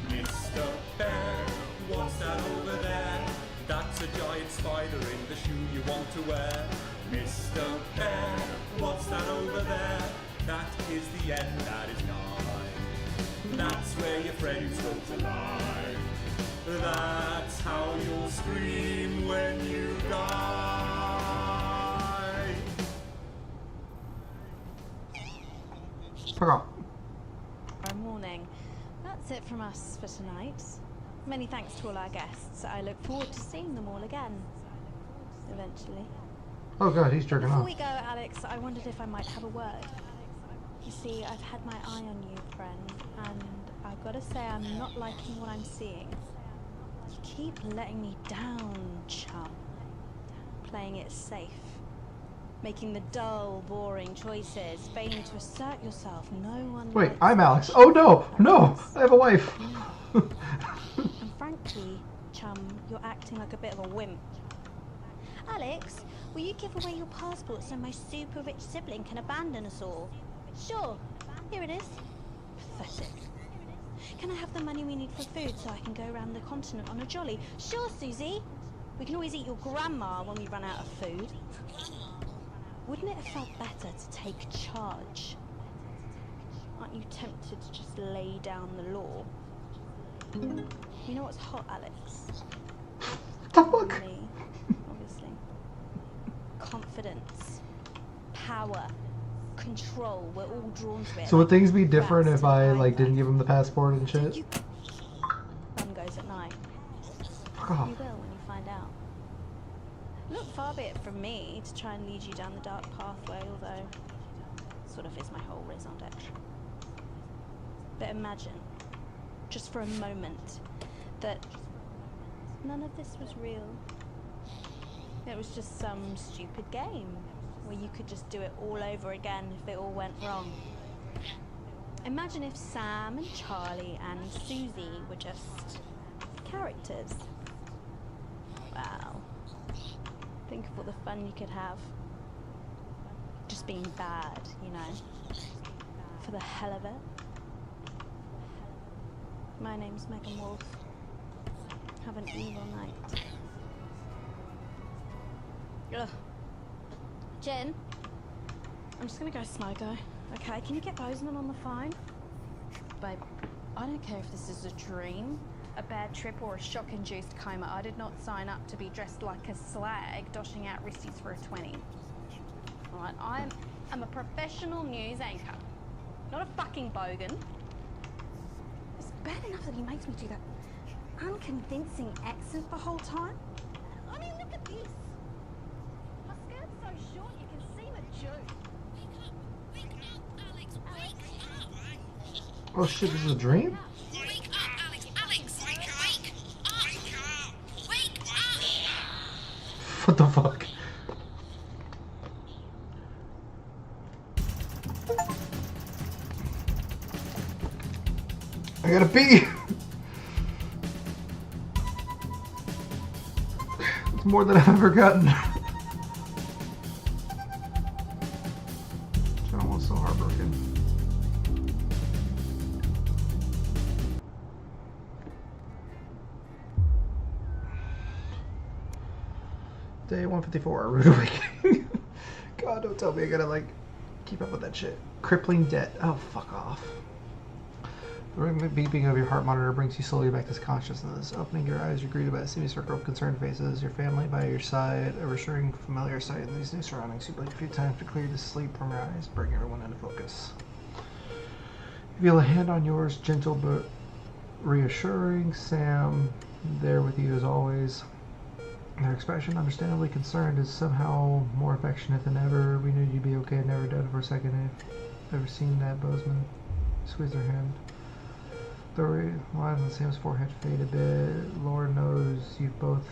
Mr. Bear, what's that over there? That's a giant spider in the shoe you want to wear. Mr. Bear, what's that over there? That is the end that is nigh. That's where your friends go to lie. That's how you'll scream when you die. Fuck off. Morning. That's it from us for tonight. Many thanks to all our guests. I look forward to seeing them all again. Eventually. Oh god, he's jerking Before off. we go, Alex, I wondered if I might have a word. You see, I've had my eye on you, friend, and I've got to say I'm not liking what I'm seeing. You keep letting me down, chum. Playing it safe. Making the dull, boring choices, failing to assert yourself. No one Wait, likes I'm Alex. Oh no! No! I have a wife! And frankly, chum, you're acting like a bit of a wimp. Alex, will you give away your passport so my super rich sibling can abandon us all? Sure. Here it is. Pathetic. Can I have the money we need for food so I can go around the continent on a jolly? Sure, Susie. We can always eat your grandma when we run out of food. Wouldn't it have felt better to take charge? aren't you tempted to just lay down the law? You know what's hot, Alex? What the fuck? Me, obviously. Confidence, power, control. We're all drawn to it. So would like things be different rats if in a I like highway. didn't give him the passport and shit? Sun goes at night. Fuck off. You will when you find out. Look, far be it from me to try and lead you down the dark pathway, although sort of is my whole raison d'etre. But imagine, just for a moment, that none of this was real. It was just some stupid game where you could just do it all over again if it all went wrong. Imagine if Sam and Charlie and Susie were just characters. Wow. Think of all the fun you could have. Just being bad, you know. For the hell of it. My name's Megan Wolf. Have an evil night. Ugh. Jen, I'm just gonna go smoker. Okay, can you get Bozeman on the phone? Babe, I don't care if this is a dream, a bad trip, or a shock-induced coma. I did not sign up to be dressed like a slag, doshing out wristies for a 20. Alright, I'm a professional news anchor, not a fucking bogan. It's bad enough that he makes me do that unconvincing accent the whole time. I mean, look at this. My skirt's so short you can see my Jew. Wake up, Alex, wake up. Oh shit, this is a dream? Wake up, Alex! Alex! Wake up! Wake up! What the fuck? I gotta pee! It's more than I've ever gotten. I'm almost so heartbroken. Day 154, rude awakening. God, don't tell me I gotta like keep up with that shit. Crippling debt. Oh, fuck off. The beeping of your heart monitor brings you slowly back to consciousness. Opening your eyes, you're greeted by a semicircle of concerned faces, your family by your side, a reassuring familiar sight in these new surroundings. You blink a few times to clear the sleep from your eyes, bring everyone into focus. You feel a hand on yours, gentle but reassuring. Sam, there with you as always. Their expression, understandably concerned, is somehow more affectionate than ever. We knew you'd be okay, never doubt for a second. I've ever seen that, Bozeman. Squeeze her hand. The lines on Sam's forehead fade a bit. Lord knows you've both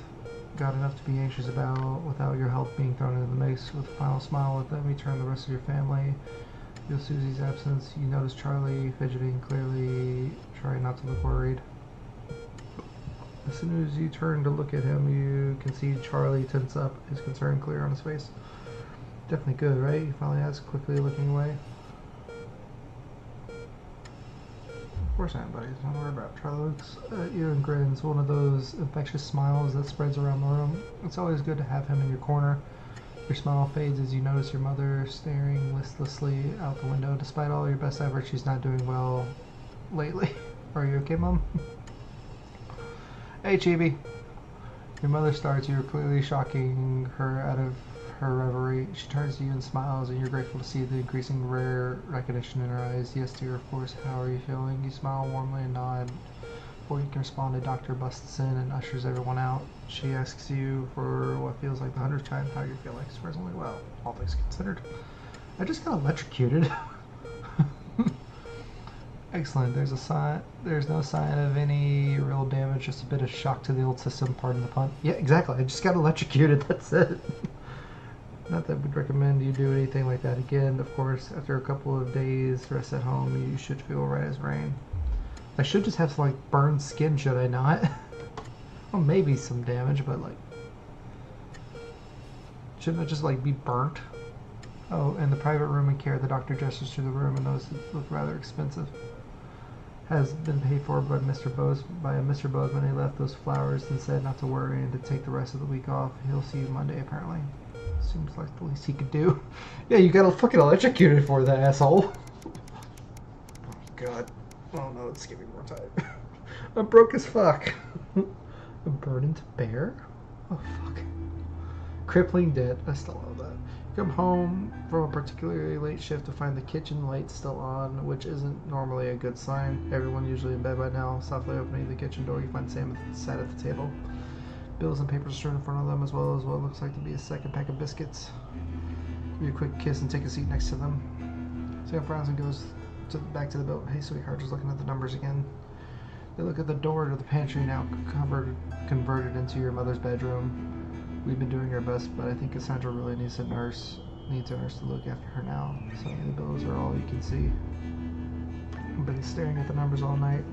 got enough to be anxious about without your health being thrown into the mix. With a final smile, let me turn the rest of your family. Feel Susie's absence. You notice Charlie fidgeting, clearly trying not to look worried. As soon as you turn to look at him, you can see Charlie tense up, his concern clear on his face. Definitely good, right? He finally asks, quickly looking away. Of course I am, buddy. Don't worry about it. Charlie looks at you and grins, one of those infectious smiles that spreads around the room. It's always good to have him in your corner. Your smile fades as you notice your mother staring listlessly out the window. Despite all your best efforts, she's not doing well lately. Are you okay, Mom? Hey, Chibi. Your mother starts. You're clearly shocking her out of her reverie. She turns to you and smiles, and you're grateful to see the increasing rare recognition in her eyes. Yes, dear, of course. How are you feeling? You smile warmly and nod. Before you can respond, a doctor busts in and ushers everyone out. She asks you for what feels like the 100th time how you're feeling. Surprisingly well, all things considered. I just got electrocuted. Excellent. There's no sign of any real damage, just a bit of shock to the old system, pardon the pun. Yeah, exactly. I just got electrocuted, that's it. Not that we'd recommend you do anything like that again. Of course, after a couple of days rest at home, you should feel right as rain. I should just have some like burned skin, should I not? Well, maybe some damage, but like, shouldn't it just like be burnt? Oh, and the private room and care. The doctor gestures to the room and notices it looks rather expensive. Has been paid for by Mr. Bozeman. He left those flowers and said not to worry and to take the rest of the week off. He'll see you Monday, apparently. Seems like the least he could do. Yeah, you got fucking electrocuted for that, asshole. god. Oh no, it's giving more time. I'm broke as fuck. A burdened bear? Oh fuck. Crippling debt. I still love that. Come home from a particularly late shift to find the kitchen lights still on, which isn't normally a good sign. Everyone usually in bed by now. Softly opening the kitchen door, you find Sam sat at the table. Bills and papers strewn in front of them, as well as what looks like to be a second pack of biscuits. Give you a quick kiss and take a seat next to them. Sam frowns and goes back to the boat. Hey, sweetheart, just looking at the numbers again. They look at the door to the pantry, now converted into your mother's bedroom. We've been doing our best, but I think Cassandra really needs a nurse to look after her now. Suddenly the bills are all you can see. I've been staring at the numbers all night.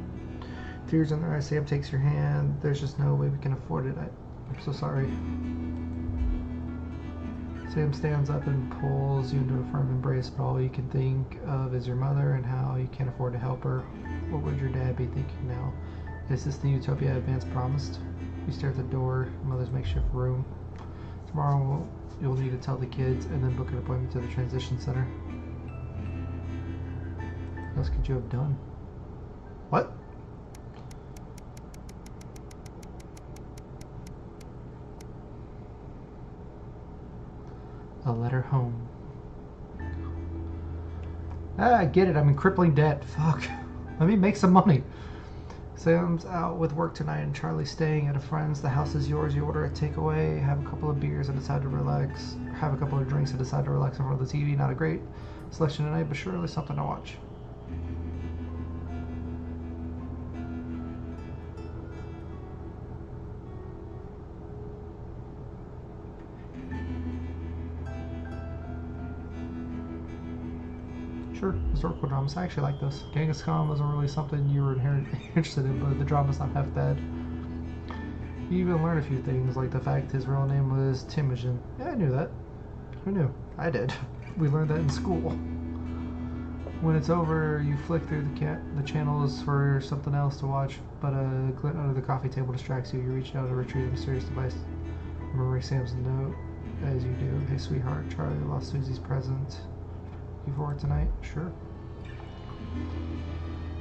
Tears in their eyes. Sam takes your hand. There's just no way we can afford it. I'm so sorry. Sam stands up and pulls you into a firm embrace, but all you can think of is your mother and how you can't afford to help her. What would your dad be thinking now? Is this the utopia Vance promised? You stare at the door, mother's makeshift room. Tomorrow you'll need to tell the kids and then book an appointment to the transition center. What else could you have done? What? A letter home. Ah, I get it. I'm in crippling debt. Fuck. Let me make some money. Sam's out with work tonight and Charlie's staying at a friend's. The house is yours. You order a takeaway, have a couple of beers and decide to relax. Have a couple of drinks and decide to relax in front of the TV. Not a great selection tonight, but surely something to watch. Sure, historical dramas. I actually like those. Genghis Khan wasn't really something you were inherently interested in, but the drama's not half bad. You even learn a few things, like the fact his real name was Temujin. Yeah, I knew that. Who knew? I did. We learned that in school. When it's over, you flick through the channels for something else to watch, but a glint under the coffee table distracts you. You reach out to retrieve the mysterious device. Remember Sam's note, as you do. Hey, sweetheart, Charlie lost Susie's present. You for it tonight? Sure.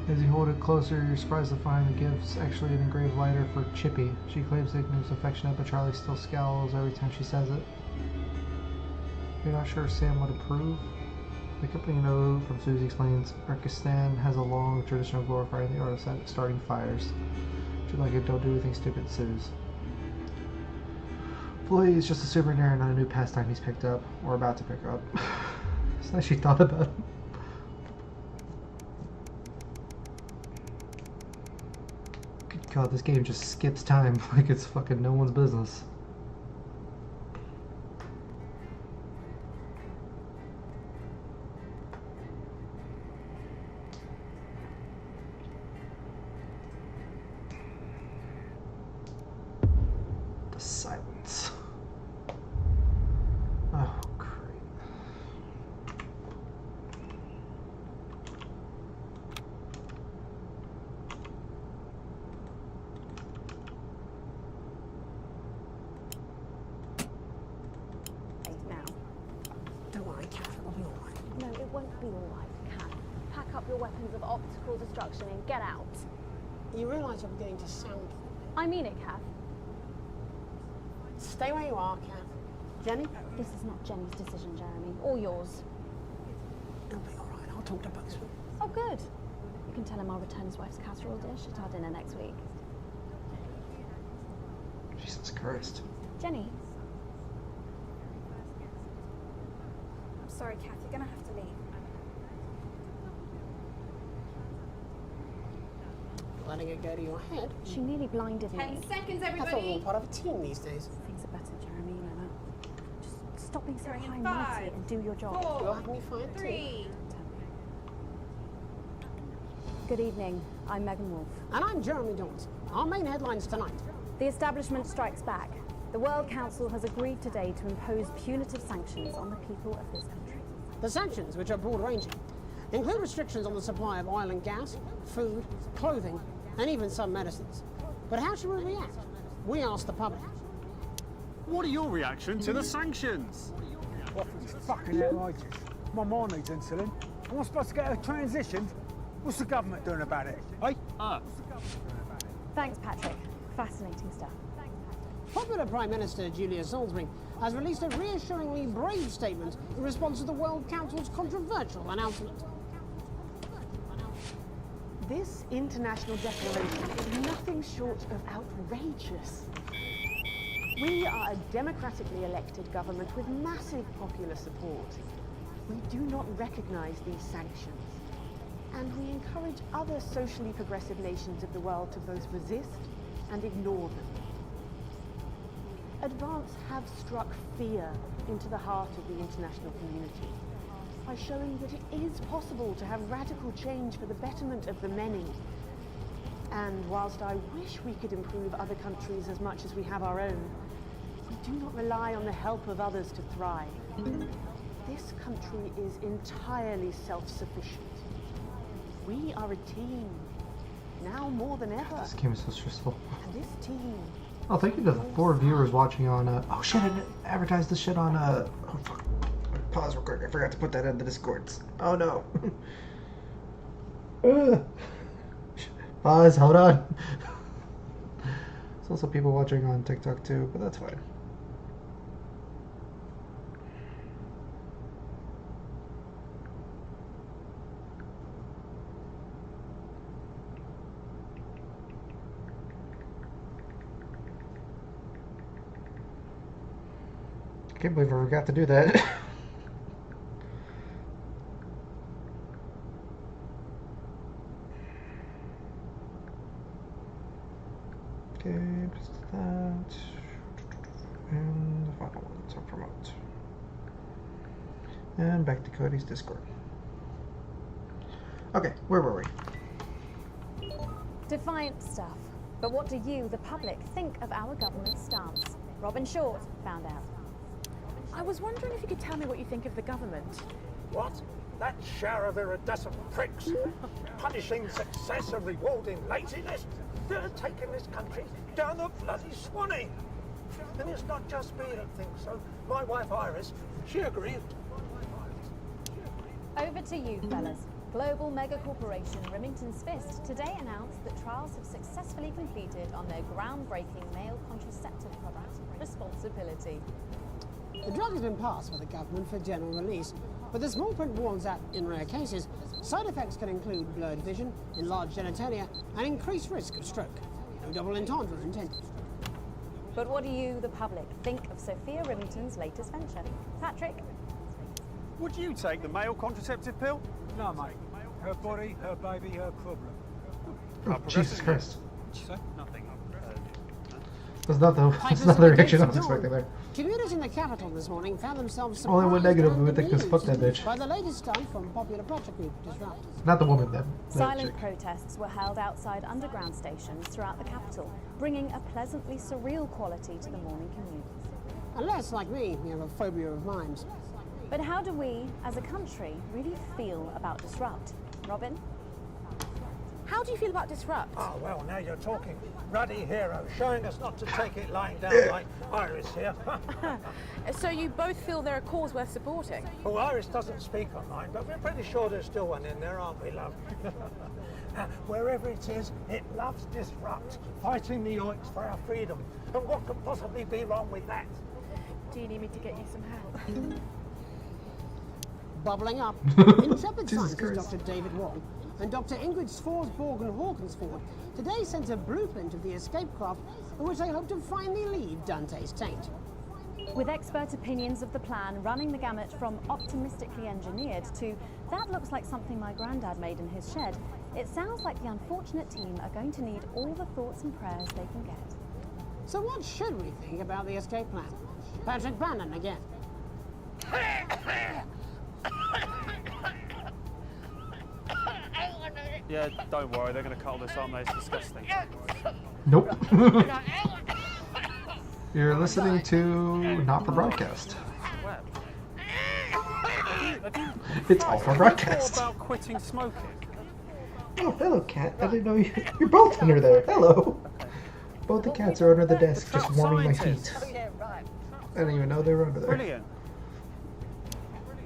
As you hold it closer, you're surprised to find the gift's actually an engraved lighter for Chippy. She claims the nickname's affectionate, but Charlie still scowls every time she says it. You're not sure if Sam would approve? The company note from Susie explains Urkistan has a long tradition of glorifying the art of starting fires. If you like it, don't do anything stupid, Suze. Floyd is just a souvenir, not a new pastime he's picked up, or about to pick up. It's nice she thought about it. Good God, this game just skips time like it's fucking no one's business. The silence. Oh, great. Don't worry, Kath, it'll be all right. No, it won't be all right, Cat. Pack up your weapons of optical destruction and get out. You realise you're beginning to sound... I mean it, Kath. Stay where you are, Kath. Jenny? This is not Jenny's decision, Jeremy, or yours. It'll be all right. I'll talk to both of them. Oh, good. You can tell him I'll return his wife's casserole dish at our dinner next week. Jesus Christ. Jenny. I'm sorry, Kath, you're gonna have to leave. Letting it go to your head. She nearly blinded me. 10 seconds, That's everybody. all part of a team these days. Things are better, Jeremy, you know that. Just stop being so high and 5, mighty and do your job. 4, You'll have me fired too. 3. Good evening. I'm Megan Wolf. And I'm Jeremy Dawes. Our main headlines tonight. The establishment strikes back. The World Council has agreed today to impose punitive sanctions on the people of this country. The sanctions, which are broad-ranging, include restrictions on the supply of oil and gas, food, clothing, and even some medicines. But how should we react? We asked the public. What are your reactions to the sanctions? Well, it's fucking outrageous. My mom needs insulin. Am I supposed to get her transitioned? What's the government doing about it? Eh? Thanks, Patrick. Fascinating stuff. Popular Prime Minister Julia Salisbury has released a reassuringly brave statement in response to the World Council's controversial announcement. This international declaration is nothing short of outrageous. We are a democratically elected government with massive popular support. We do not recognize these sanctions, and we encourage other socially progressive nations of the world to both resist and ignore them. Advance have struck fear into the heart of the international community by showing that it is possible to have radical change for the betterment of the many. And whilst I wish we could improve other countries as much as we have our own, we do not rely on the help of others to thrive. This country is entirely self-sufficient. We are a team, now more than ever. This game is so stressful. And this team... Oh, thank you to the 4 viewers watching on, oh shit, I didn't advertise this shit on, oh fuck. Pause real quick, I forgot to put that in the Discords. Oh no. Pause, hold on. There's also people watching on TikTok too, but that's fine. I can't believe I forgot to do that. Okay, just that. And the final one, so promote. And back to Cody's Discord. Okay, where were we? Defiant stuff. But what do you, the public, think of our government's stance? Robin Short found out. I was wondering if you could tell me what you think of the government. What? That shower of iridescent pricks? Punishing success and rewarding laziness? They're taking this country down the bloody Swanee. And it's not just me that thinks so. My wife Iris, she agrees. Over to you, fellas. Global mega corporation Remington's Fist today announced that trials have successfully completed on their groundbreaking male contraceptive product, Responsibility. The drug has been passed by the government for general release, but the small print warns that, in rare cases, side effects can include blurred vision, enlarged genitalia, and increased risk of stroke. No double entendre intended. But what do you, the public, think of Sophia Remington's latest venture? Patrick? Would you take the male contraceptive pill? No, mate. Her body, her baby, her problem. Oh, Jesus Christ. Nothing. That's not the reaction I was expecting there. Commuters in the capital this morning found themselves Only one surprised negative and we would think was fuck that bitch. by the latest stunt from popular project group Disrupt. Not the woman then. Silent protests were held outside underground stations throughout the capital, bringing a pleasantly surreal quality to the morning commute. Unless, like me, you have a phobia of mimes. But how do we, as a country, really feel about Disrupt? Robin? How do you feel about Disrupt? Oh, well, now you're talking. Ruddy hero, showing us not to take it lying down like Iris here. So you both feel they're a cause worth supporting? Well, Iris doesn't speak online, but we're pretty sure there's still one in there, aren't we, love? Wherever it is, it loves Disrupt, fighting the oiks for our freedom. And what could possibly be wrong with that? Do you need me to get you some help? Bubbling up, intrepid scientist Dr. David Wong and Dr. Ingrid Sforsborg-Håkansford today sent a blueprint of the escape craft in which they hope to finally leave Dante's taint. With expert opinions of the plan running the gamut from optimistically engineered to that looks like something my granddad made in his shed, it sounds like the unfortunate team are going to need all the thoughts and prayers they can get. So what should we think about the escape plan? Patrick Bannon again. Yeah, don't worry, they're going to cut all this, aren't they? It's disgusting. Nope. You're listening to Not for Broadcast. It's all for broadcast. About quitting smoking. Oh, hello, cat. I didn't know you're both under there. Hello. Both the cats are under the desk, just warming my feet. I didn't even know they were under there. Brilliant.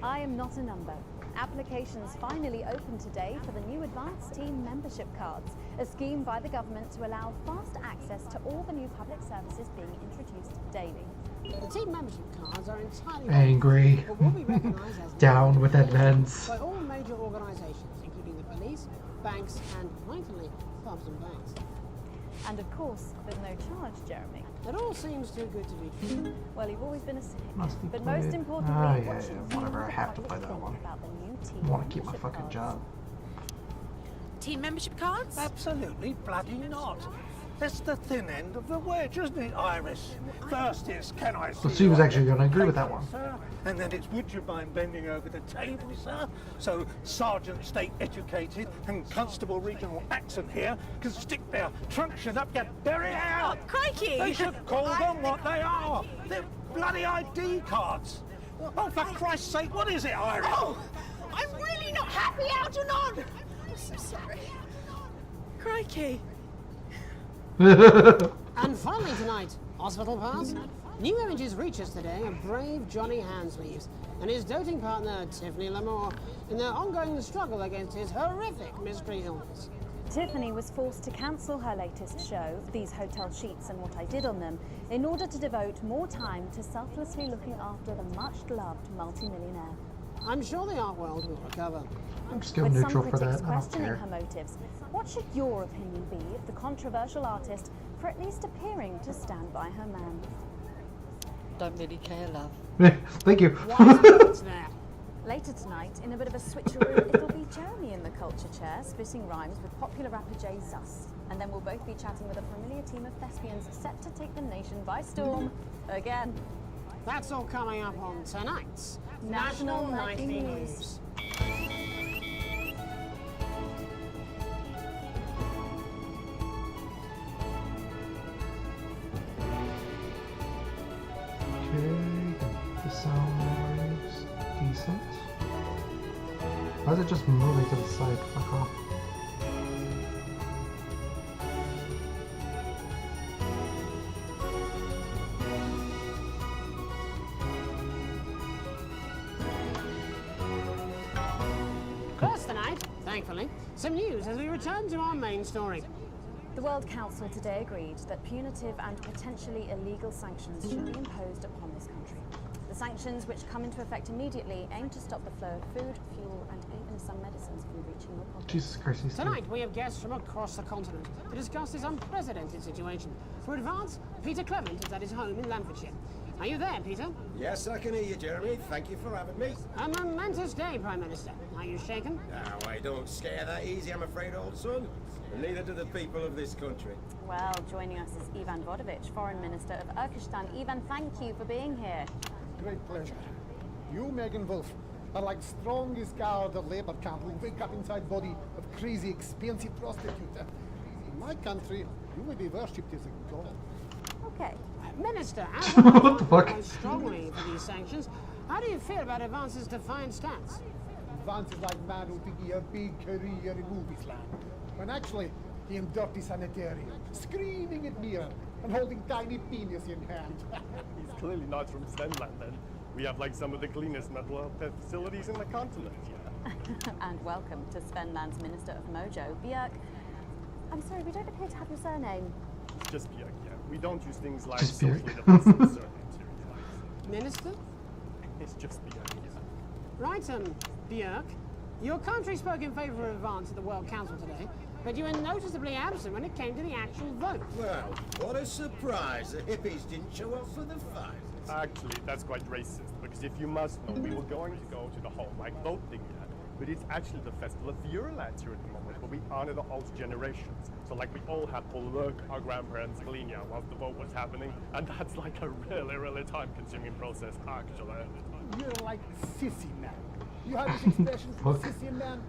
I am not a number, Applications finally opened today for the new Advanced Team Membership Cards, a scheme by the government to allow fast access to all the new public services being introduced daily. The team membership cards are entirely Angry. but will be recognised as Down with advance. by all major organisations, including the police, banks, and rightfully pubs and bars. And of course, there's no charge, Jeremy. It all seems too good to be true. Well, you've always been a cynic. Must be But played. most importantly, Ah, what yeah, should yeah, you, whatever. I the have to public, play that think one. about the new I team want to keep my membership fucking cards? job. Team membership cards? Absolutely bloody not. That's the thin end of the wedge, isn't it, Iris? First it's, can I see So she was your actually going to agree with that one. sir? And then it's, would you mind bending over the table, sir? So Sergeant State Educated and Constable Regional Accent here can stick their truncheon up your berry hair. Oh, crikey! They should call them what they are. They're bloody ID cards. Oh, for Christ's sake, what is it, Iris? Oh, I'm really not happy, Algernon! I'm so sorry. Crikey. And finally tonight, hospital pass. New images reach us today of brave Johnny Handsleeves and his doting partner Tiffany Lamore in their ongoing struggle against his horrific mystery illness. Tiffany was forced to cancel her latest show, These Hotel Sheets and What I Did on Them, in order to devote more time to selflessly looking after the much-loved multimillionaire. I'm sure the art world will recover. I'm just go With neutral some for critics that. I don't questioning care. her motives, what should your opinion be of the controversial artist for at least appearing to stand by her man? Don't really care, love. Thank you. What's that? Later tonight, in a bit of a switcheroo, it'll be Jeremy in the culture chair, spitting rhymes with popular rapper Jay Zus. And then we'll both be chatting with a familiar team of thespians set to take the nation by storm again. That's all coming up on tonight's National Nightly Nightly News. Okay, the sound waves decent. Why is it just moving to the side? Fuck off. First tonight, thankfully, some news as we return to our main story. The World Council today agreed that punitive and potentially illegal sanctions should be imposed upon this country. The sanctions, which come into effect immediately, aim to stop the flow of food, fuel, and even some medicines from reaching your pocket. Jesus Christ, he's Tonight, we have guests from across the continent to discuss this unprecedented situation. For advance, Peter Clement is at his home in Lamfordshire. Are you there, Peter? Yes, I can hear you, Jeremy. Thank you for having me. A momentous day, Prime Minister. Are you shaken? Now, I don't scare that easy, I'm afraid, old son. And neither do the people of this country. Well, joining us is Ivan Vodovich, Foreign Minister of Urkistan. Ivan, thank you for being here. Great pleasure. You, Megan Wolf, are like strongest guard of labor camp who wake up inside body of crazy, expensive prostitute. In my country, you will be worshipped as a god. Okay. Minister, as What the fuck? most strongly for these sanctions, how do you feel about Advance's defiant stance? Advance is like man who think he a big career in movies land, when actually he in dirty sanitarium, screaming at mirror and holding tiny penis in hand. He's clearly not from Svenland, then. We have like some of the cleanest mental health facilities in the continent, yeah. And welcome to Svenland's Minister of Mojo, Björk. I'm sorry, we don't appear to have your surname. It's just Björk, yeah. We don't use things like Just socially Björk. defensive surnames here. Minister? It's just Björk, yeah. Right, Björk. Your country spoke in favour of Advance at the World Council today, but you were noticeably absent when it came to the actual vote. Well, what a surprise. The hippies didn't show up for the fight. Actually, that's quite racist, because if you must know, we were going to go to the whole like vote thing yet, but it's actually the festival of Feuerlands here at the moment, where we honor the old generations. So like we all had to look our grandparents' linear whilst the vote was happening, and that's like a really time-consuming process, actually. You're like sissy man. You have this expression for Fuck. sissy man.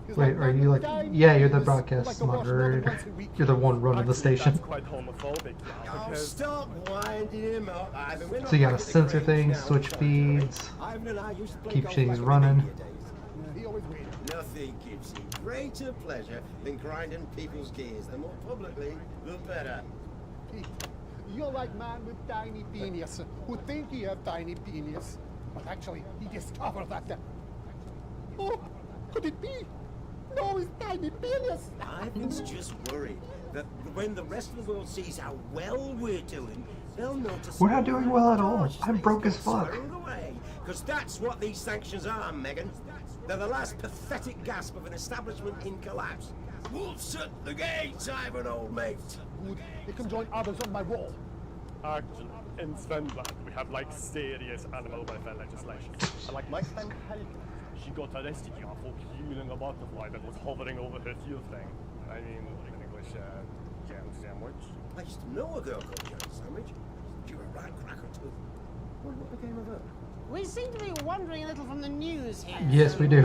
It's Wait, are you like... Yeah, you're the broadcast moderator. You're the one running the station. That's quite homophobic, yeah, Oh, because... stop winding him up, Ivan. We're not So you gotta back at the censor craze things, now. switch feeds, Ivan and I used to play keep golf things back in the running. media days. He always wins. Nothing gives you greater pleasure than grinding people's gears. The more publicly, the better. Pete, you're like man with tiny penis, who think he have tiny penis, but actually he discovered that. Oh, could it be? No, it's tiny penis. I was just worried that when the rest of the world sees how well we're doing, they'll notice. We're not doing well at all. I'm broke as fuck. Because that's what these sanctions are, Megan. They're the last pathetic gasp of an establishment in collapse. Wolves at the gates, Ivan, old mate. Good. They can join others on my wall. Actually, in Svenland, we have like serious animal welfare legislation. And like my friend Helga, she got arrested here for killing a butterfly that was hovering over her heel thing. I mean, in English, jam sandwich. I used to know a girl called Jam Sandwich. She was a right cracker too. Well, what became of her? We seem to be wandering a little from the news here. Yes, we do.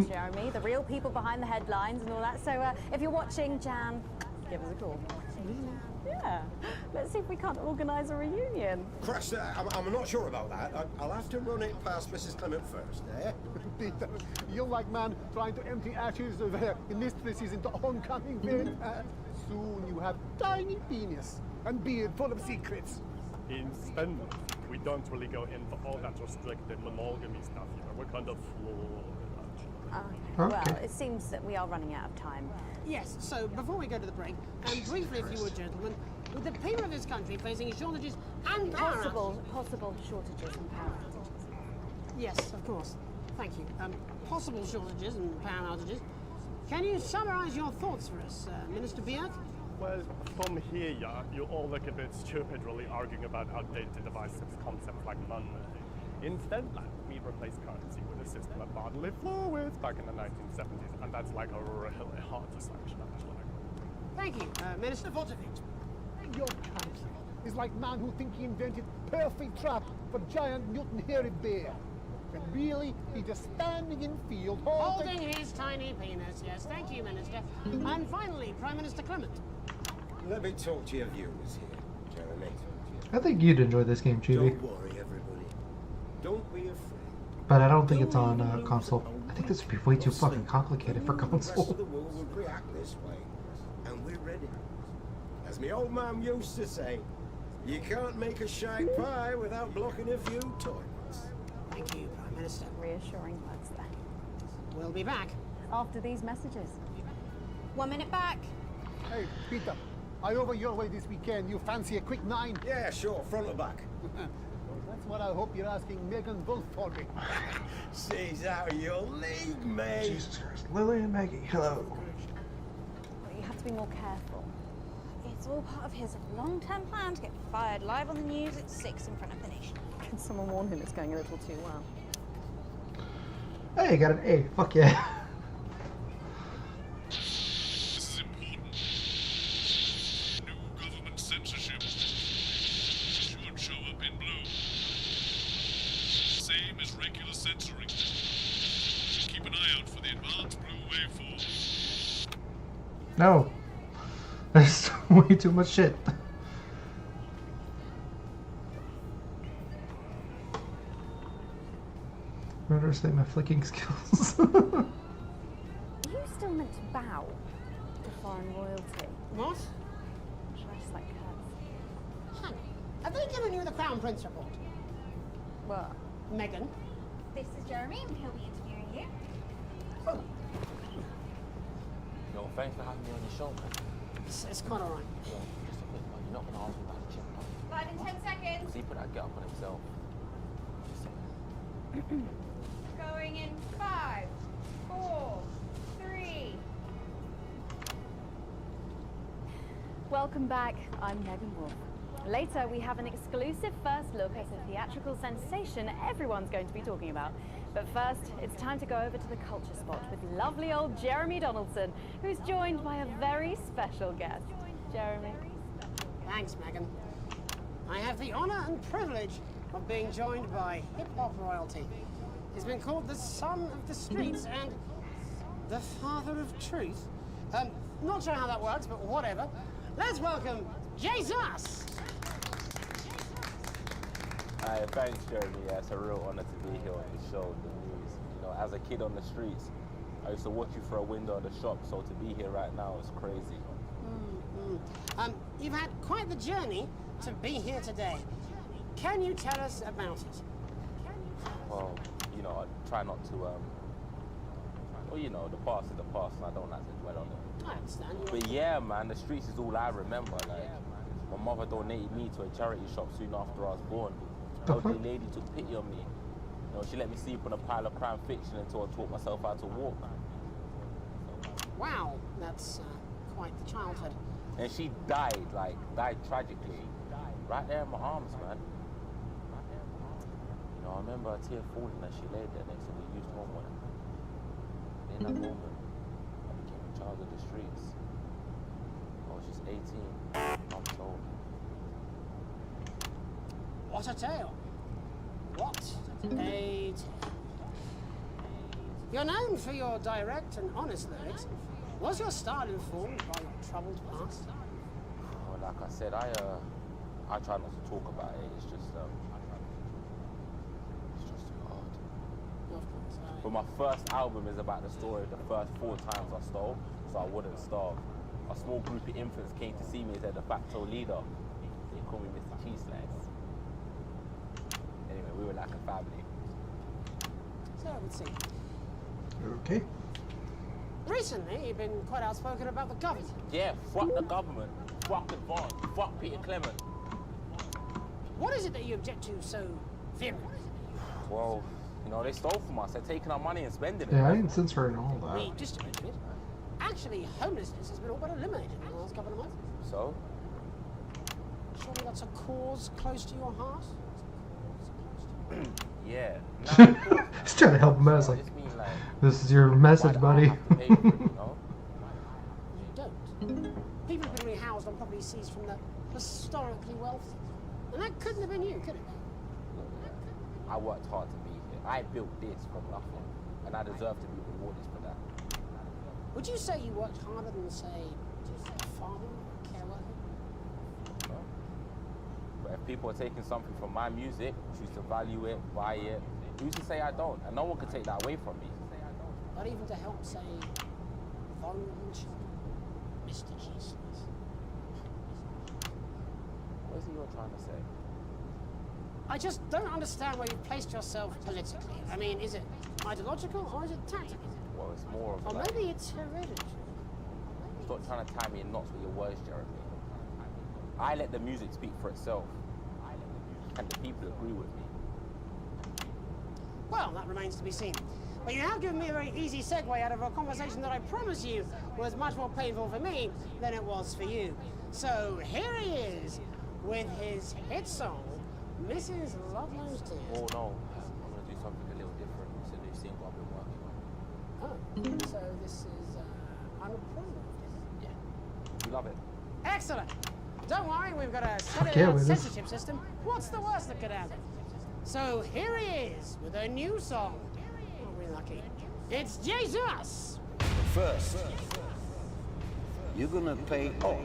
Jeremy, the real people behind the headlines and all that. So if you're watching, Jan, give us a call. Yeah, let's see if we can't organise a reunion. Crash, I'm not sure about that. I'll have to run it past Mrs. Clement first, eh? Peter, you're like man trying to empty ashes of mistresses into oncoming wind. Soon you have tiny penis and beard full of secrets. In Svenland, we don't really go in for all that restricted monogamy stuff here. We're kind of Well, it seems that we are running out of time. Yes, so before we go to the break, briefly, if you would, gentlemen, with the people of this country facing shortages and possible shortages and power outages. Yes, of course. Thank you. Possible shortages and power outages. Can you summarise your thoughts for us, Minister Beard? Well, from here, yeah, you all look a bit stupid really arguing about outdated devices, concepts like money. In Svenland, we replaced currency with a system of bodily fluids back in the 1970s, and that's like a really hard sanction, actually. Thank you, Minister Vortovich. Your country is like man who think he invented perfect trap for giant mutant hairy bear. And really, he's just standing in field holding his tiny penis. Yes, thank you, Minister. And finally, Prime Minister Clement. Let me talk to your viewers here, Jeremy. I think you'd enjoy this game, Chibi. Don't worry, everybody. Don't be afraid. But I don't think it's on console. I think this would be way too fucking complicated for The rest console. of the world will react this way, and we're ready. As my old man used to say, you can't make a shag pie without blocking a few toilets. Thank you, Prime Minister. Reassuring words there. We'll be back after these messages. 1 minute back. Hey, Peter, I over your way this weekend. You fancy a quick 9? Yeah, sure, front or back. That's what I hope you're asking Megan Wolf for me. She's out of your league, mate. Jesus Christ. Lily and Maggie, hello. Well, you have to be more careful. It's all part of his long-term plan to get fired live on the news at 6 in front of the nation. Can someone warn him it's going a little too well? Hey, got an A. Fuck yeah. This is important. New government censorship should show up in blue. Same as regular censoring. Keep an eye out for the advanced blue waveform. No. There's way too much shit. Underestimate my flicking skills. Are you still meant to bow to foreign royalty? What? Should I just like curtsy? Hannah, have they given you the Crown Prince report? What? Megan? This is Jeremy, and he'll be interviewing you. Oh. No, thanks for having me on your show, man. It's quite all right. Yeah, just a quick one. You're not going to ask me about the chip, man. 5 in 10 seconds. Because he put that get up on himself. Going in 5, 4, 3. Welcome back. I'm Megan Wolf. Later, we have an exclusive first look at a theatrical sensation everyone's going to be talking about. But first, it's time to go over to the culture spot with lovely old Jeremy Donaldson, who's joined by a very special guest. Jeremy. Thanks, Megan. I have the honour and privilege of being joined by hip-hop royalty. He's been called the son of the streets and the father of truth. Not sure how that works, but whatever. Let's welcome Jesus! Thanks, Jeremy. Yeah, it's a real honor to be here on the show, the news. You know, as a kid on the streets, I used to watch you through a window of the shop, so to be here right now is crazy. You've had quite the journey to be here today. Can you tell us about it? Well, you know, I try not to Well, you know, the past is the past, and I don't like to dwell on it. I understand. But yeah, man, the streets is all I remember. Like, my mother donated me to a charity shop soon after I was born. The elderly lady took pity on me. You know, she let me sleep on a pile of crime fiction until I taught myself how to walk. Wow, that's quite the childhood. And she died tragically, right there in my arms, man. You know, I remember a tear falling as she laid there next to the used homeowner. In that moment, I became a child of the streets. I was just 18 months old. What a tale. What a tale. You're known for your direct and honest lyrics. Was your style informed by your troubled past? Well, like I said, I try not to talk about it. It's just too hard. Of course. But my first album is about the story of the first 4 times I stole, so I wouldn't starve. A small group of infants came to see me as their de facto leader. They called me Mr. Cheese Slice. Anyway, we were like a family. So I would see. Okay. Recently, you've been quite outspoken about the government. Yeah, fuck the government. Fuck Advance. Fuck Peter Clement. What is it that you object to so vehemently? Well, you know, they stole from us. They're taking our money and spending it. Yeah, I didn't censor and all that. Redistributed it. Actually, homelessness has been all but eliminated in the last couple of months. So? Surely that's a cause close to your heart? Yeah. He's trying to help him out. It's like, this is your message, buddy. You don't. People have been rehoused on property seized from the historically wealthy. And that couldn't have been you, could it? I worked hard to be here. I built this from nothing, and I deserve to be rewarded for that. Would you say you worked harder than, say, a farmer or a care worker? No. But if people are taking something from my music, choose to value it, buy it, who's to say I don't? And no one can take that away from me. Not even to help, say, vulnerable children, Mr. Jesus. What is it you're trying to say? I just don't understand where you've placed yourself politically. I mean, is it ideological or is it tactical? Well, it's more of Or like... maybe it's hereditary. Stop trying to tie me in knots with your words, Jeremy. I let the music speak for itself. And the people agree with me. Well, that remains to be seen. But you have given me a very easy segue out of a conversation that I promise you was much more painful for me than it was for you. So here he is with his hit song, Mrs. Ludlow's Tears. Oh no, I'm going to do something a little different. It's a new single I've been working on. Oh, so this is unapproved. Yeah. You love it. Excellent. Don't worry, we've got a censorship system. What's the worst that could happen? So here he is with a new song. Oh, we're lucky. It's Jesus. First, you're gonna pay up.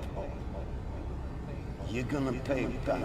You're gonna pay back.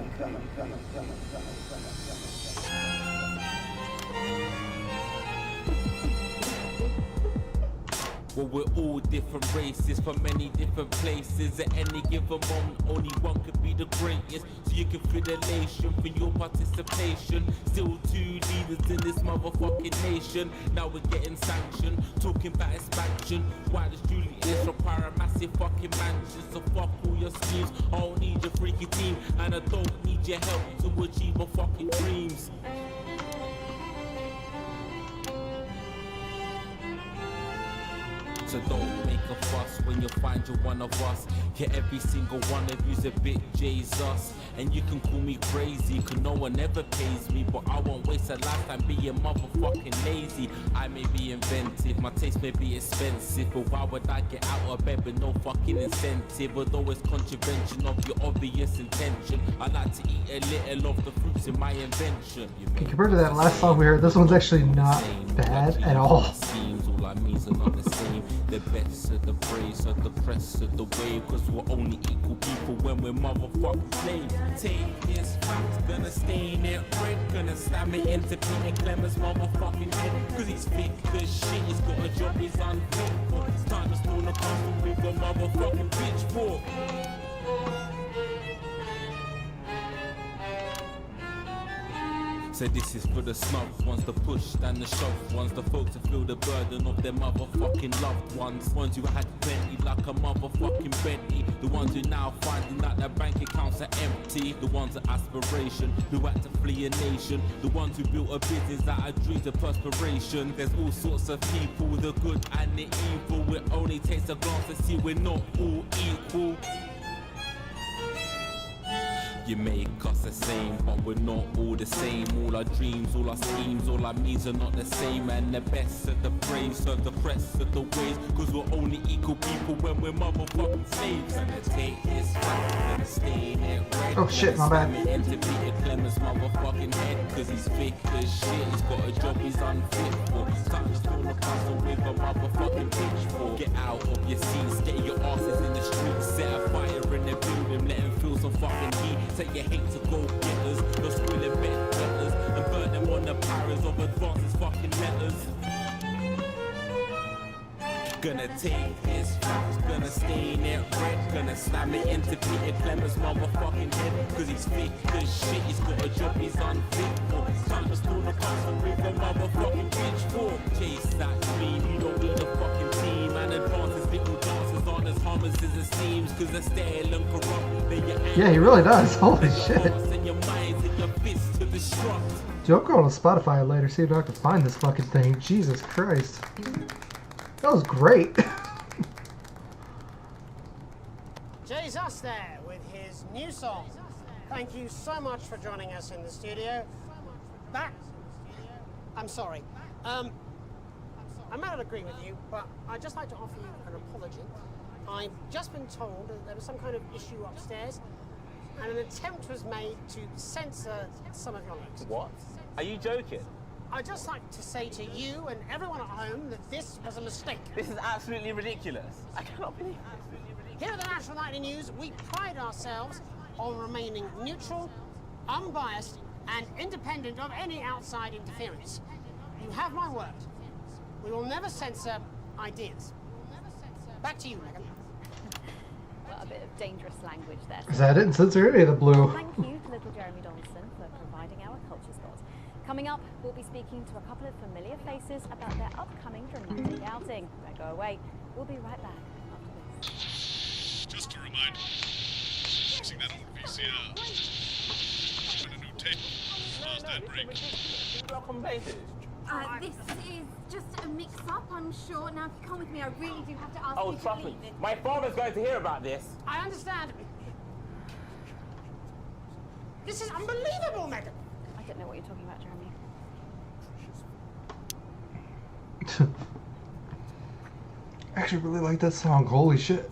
Well, we're all different races from many different places. At any given moment, only one could be the greatest. So you can feel elation for your participation. Still 2 leaders in this motherfucking nation. Now we're getting sanctioned, talking about expansion. Why does Julius require a massive fucking mansion? So fuck all your schemes. I don't need your freaky team, and I don't need your help to achieve my fucking dreams. So don't make a fuss when you find you're one of us. Yeah, every single one of you's a bit Jesus. And you can call me crazy, cause no one ever pays me. But I won't waste a lifetime being motherfucking lazy. I may be inventive, my taste may be expensive. But why would I get out of bed with no fucking incentive? Although it's contravention of your obvious intention. I like to eat a little of the fruits in my invention. Okay, compared to that last song we heard, this one's actually not bad at all. All I mean's are not the same. The best of the praise of the press of the wave. Cause we're only equal people when we're motherfucking slaves. Take this fact, gonna stain it red. Gonna slam it into Peter Clement's motherfucking head. Cause he's thick as shit, he's got a job he's unfit for. It's time to stone a castle with a motherfucking pitchfork. So this is for the snubs, ones the push and the shove, ones the folks that feel the burden of their motherfucking loved ones who had plenty like a motherfucking Bentley, the ones who now finding that their bank accounts are empty, the ones of aspiration who had to flee a nation, the ones who built a business out of dreams of perspiration. There's all sorts of people, the good and the evil. It only takes a glance to see we're not all equal. You make us the same, but we're not all the same. All our dreams, all our schemes, all our means are not the same. And the best of the brave serve the press of the ways, cause we're only equal people when we're motherfucking slaves. Gonna take this fight, gonna stay in it red. Oh shit, my bad. Into Peter Clemens' motherfucking head, cause he's thick as shit. He's got a job he's unfit for. Time to pull a puzzle with a motherfucking pitchfork. Get out of your seats, get your asses in the streets. Set a fire in the building, let him feel some fucking heat. Say you hate to go getters, no squilling bet letters, and burn them on the powers of advances fucking letters. Gonna take his facts, gonna stain it red, gonna slam it into Peter Clemens' motherfucking head, cause he's thick as shit, he's got a job he's unfit for. Time to steal the castle with a motherfucking pitchfork. Chase that dream, you don't need a fucking team, and advances little dances aren't as harmless as it seems, cause they're stale and corrupt. Yeah, he really does. Holy shit. Dude, I'll go on Spotify later, see if I can find this fucking thing. Jesus Christ. That was great. Jay's us there with his new song. Thank you so much for joining us in the studio. I'm sorry. I might not agree with you, but I'd just like to offer you an apology. I've just been told that there was some kind of issue upstairs, and an attempt was made to censor some of your notes. What? Are you joking? I'd just like to say to you and everyone at home that this was a mistake. This is absolutely ridiculous. I cannot believe this. Here at the National Nightly News, we pride ourselves on remaining neutral, unbiased, and independent of any outside interference. You have my word. We will never censor ideas. Back to you, Megan. Well, a bit of dangerous language there. Because I didn't censor any of the blue. Thank you to little Jeremy Donaldson for providing our culture spot. Coming up, we'll be speaking to a couple of familiar faces about their upcoming dramatic outing. Don't go away. We'll be right back after this. Just a reminder, fixing that old VCR. Open a new tape. How's that break? This is just a mix-up, I'm sure. Now, if you come with me, I really do have to ask Oh, you to trust leave. me. My father's going to hear about this. I understand. This is unbelievable, Megan. I don't know what you're talking about, Jeremy. I actually really like that song. Holy shit.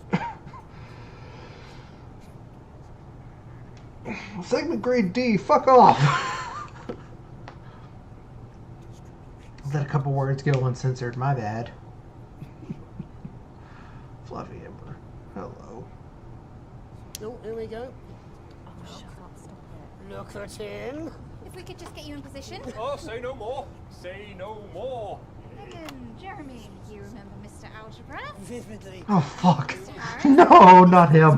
Segment grade D. Fuck off. Let a couple words go uncensored. My bad. Fluffy Ember. Hello. Oh, here we go. Oh, shut up. Stop it. Look at him. If we could just get you in position. Oh, say no more. Say no more. Megan, Jeremy, you remember Mr. Algebra? Vividly. Oh, fuck. No, not him.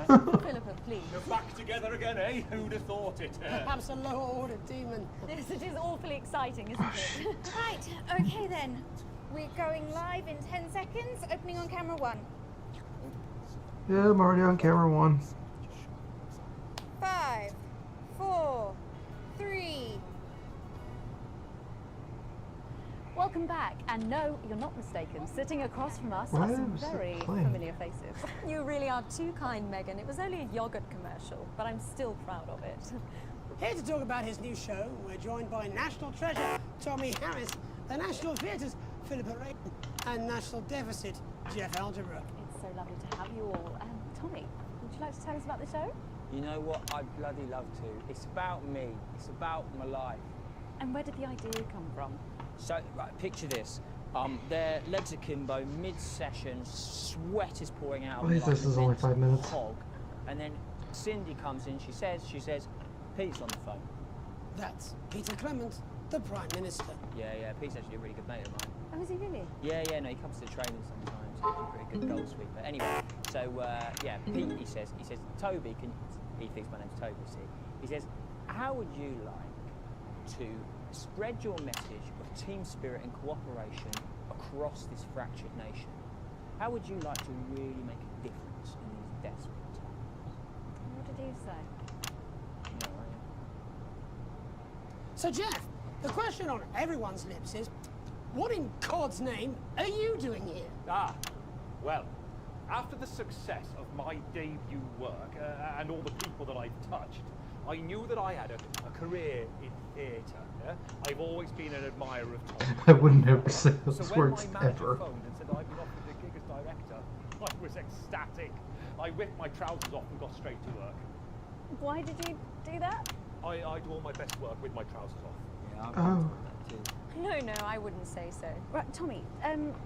Philippa, please. You're back together again, eh? Who'd have thought it? Perhaps a lower-order demon. Yes, it is awfully exciting, isn't it? Right, okay then. We're going live in 10 seconds, opening on camera 1. Yeah, I'm already on camera 1. 5, 4, 3. Welcome back, and no, you're not mistaken. Sitting across from us Why are some is it very playing? familiar faces. You really are too kind, Megan. It was only a yogurt commercial, but I'm still proud of it. Here to talk about his new show, we're joined by National Treasure Tommy Harris, the National Theatre's Philippa Ray, and National Deficit Jeff Algebra. It's so lovely to have you all. Tommy, would you like to tell us about the show? You know what? I'd bloody love to. It's about me. It's about my life. And where did the idea come from? So, right, picture this. Their legs akimbo, mid-session, sweat is pouring out. Why is this is only 5 minutes? Hog, and then Cindy comes in. She says, Pete's on the phone. That's Peter Clement, the Prime Minister. Yeah. Pete's actually a really good mate of mine. Oh, is he really? Yeah. No, he comes to the training sometimes. He's a pretty good goal sweeper. Anyway, so Pete, he says, Toby, he thinks my name's Toby. See, he says, how would you like to spread your message of team spirit and cooperation across this fractured nation? How would you like to really make a difference in these desperate times? What did you say? Yeah, right. So, Jeff, the question on everyone's lips is, what in God's name are you doing here? Ah, well, after the success of my debut work and all the people that I've touched, I knew that I had a career in theatre. Yeah? I've always been an admirer of Tom. I would never say those so words when my manager ever. phoned and said I'd been offered the gig as director, I was ecstatic. I whipped my trousers off and got straight to work. Why did you do that? I do all my best work with my trousers off. Yeah, Oh. that too. No, I wouldn't say so. Right, Tommy,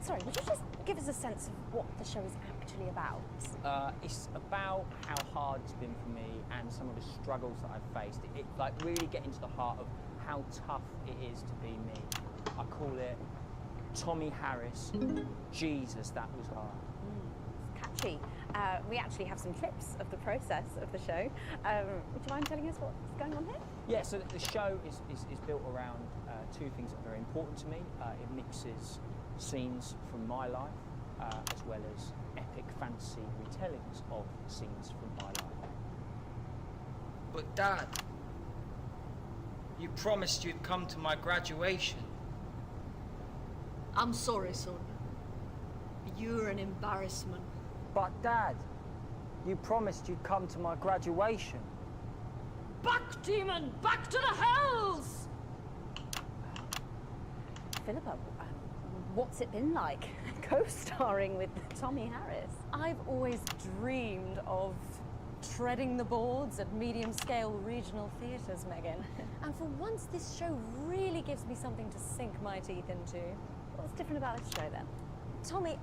sorry, would you just give us a sense of what the show is actually about? It's about how hard it's been for me and some of the struggles that I've faced. It like really getting to the heart of how tough it is to be me. I call it Tommy Harris. Jesus, that was hard. It's catchy. We actually have some clips of the process of the show. Would you mind telling us what's going on here? Yeah, so the show is built around two things that are very important to me. It mixes scenes from my life as well as epic fantasy retellings of scenes from my life. But Dad, you promised you'd come to my graduation. I'm sorry, son. You're an embarrassment. But Dad, you promised you'd come to my graduation. Back, demon! Back to the hells! Philippa, what's it been like co-starring with Tommy Harris? I've always dreamed of treading the boards at medium-scale regional theatres, Megan. And for once, this show really gives me something to sink my teeth into. What's different about this show, then? Tommy,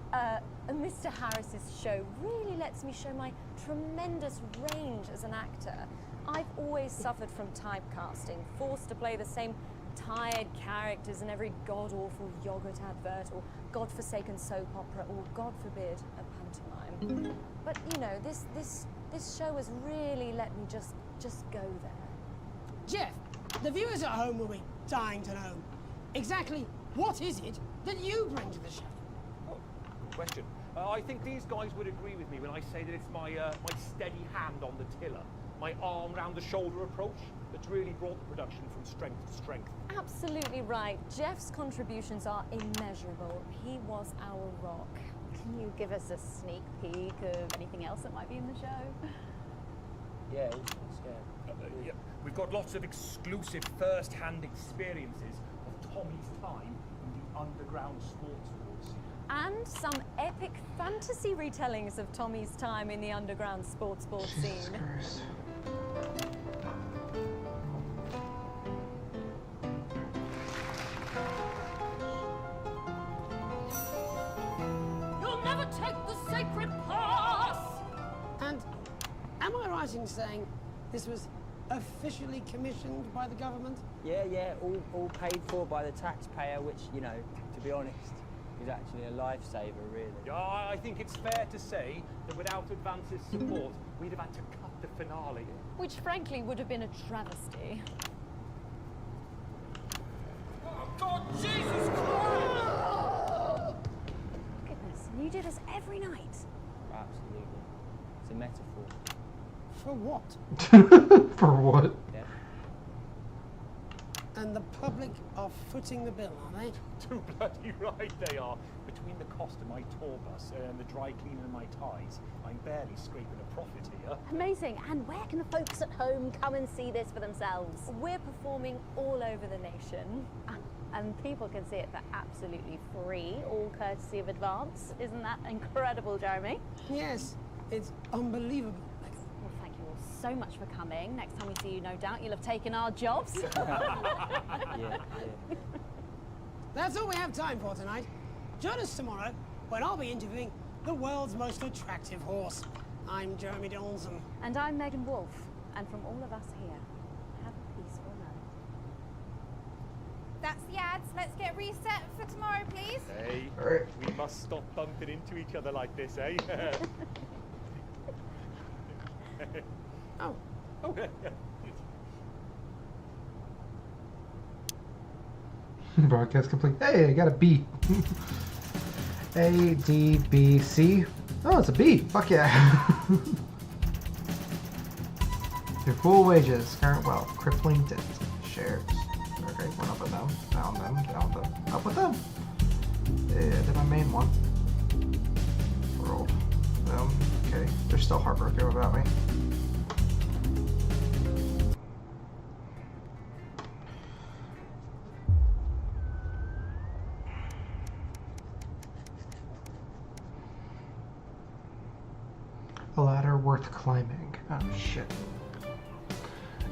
Mr. Harris's show really lets me show my tremendous range as an actor. I've always suffered from typecasting, forced to play the same tired characters in every god-awful yogurt advert or godforsaken soap opera or, God forbid, a pantomime. But, you know, this show has really let me just go there. Jeff, the viewers at home will be dying to know exactly what is it that you bring to the show? Oh, good question. I think these guys would agree with me when I say that it's my steady hand on the tiller, my arm round the shoulder approach that's really brought the production from strength to strength. Absolutely right. Jeff's contributions are immeasurable. He was our rock. Can you give us a sneak peek of anything else that might be in the show? Yeah, all sorts, yeah. Yeah. We've got lots of exclusive first-hand experiences of Tommy's time in the underground sports wars. And some epic fantasy retellings of Tommy's time in the underground sports board scene. You'll never take the sacred path! And am I right in saying this was officially commissioned by the government? Yeah, all paid for by the taxpayer, which, you know, to be honest, is actually a lifesaver, really. Yeah, I think it's fair to say that without Advance's support, we'd have had to cut the finale. Which frankly would have been a travesty. Oh, God, Jesus Christ! Goodness, and you do this every night? Absolutely. It's a metaphor. For what? For what? Yeah. And the public are footing the bill, are they? Too bloody right they are. Between the cost of my tour bus and the dry cleaning of my ties, I'm barely scraping a profit here. Amazing. And where can the folks at home come and see this for themselves? We're performing all over the nation. And people can see it for absolutely free, all courtesy of Advance. Isn't that incredible, Jeremy? Yes, it's unbelievable. Well, thank you all so much for coming. Next time we see you, no doubt you'll have taken our jobs. Yeah. That's all we have time for tonight. Join us tomorrow when I'll be interviewing the world's most attractive horse. I'm Jeremy Donaldson. And I'm Megan Wolf. And from all of us here, have a peaceful night. That's the ads. Let's get reset for tomorrow, please. Hey, Alright. we must stop bumping into each other like this, eh? Oh. Oh, yeah. Broadcast complete. Hey, I got a B. A, D, B, C. Oh, it's a B. Fuck yeah. Your full wages, current wealth, crippling debt, shares. Okay, went up with them, down them, up with them. Yeah, did my main one. World. Okay, they're still heartbroken about me. A ladder worth climbing. Oh shit.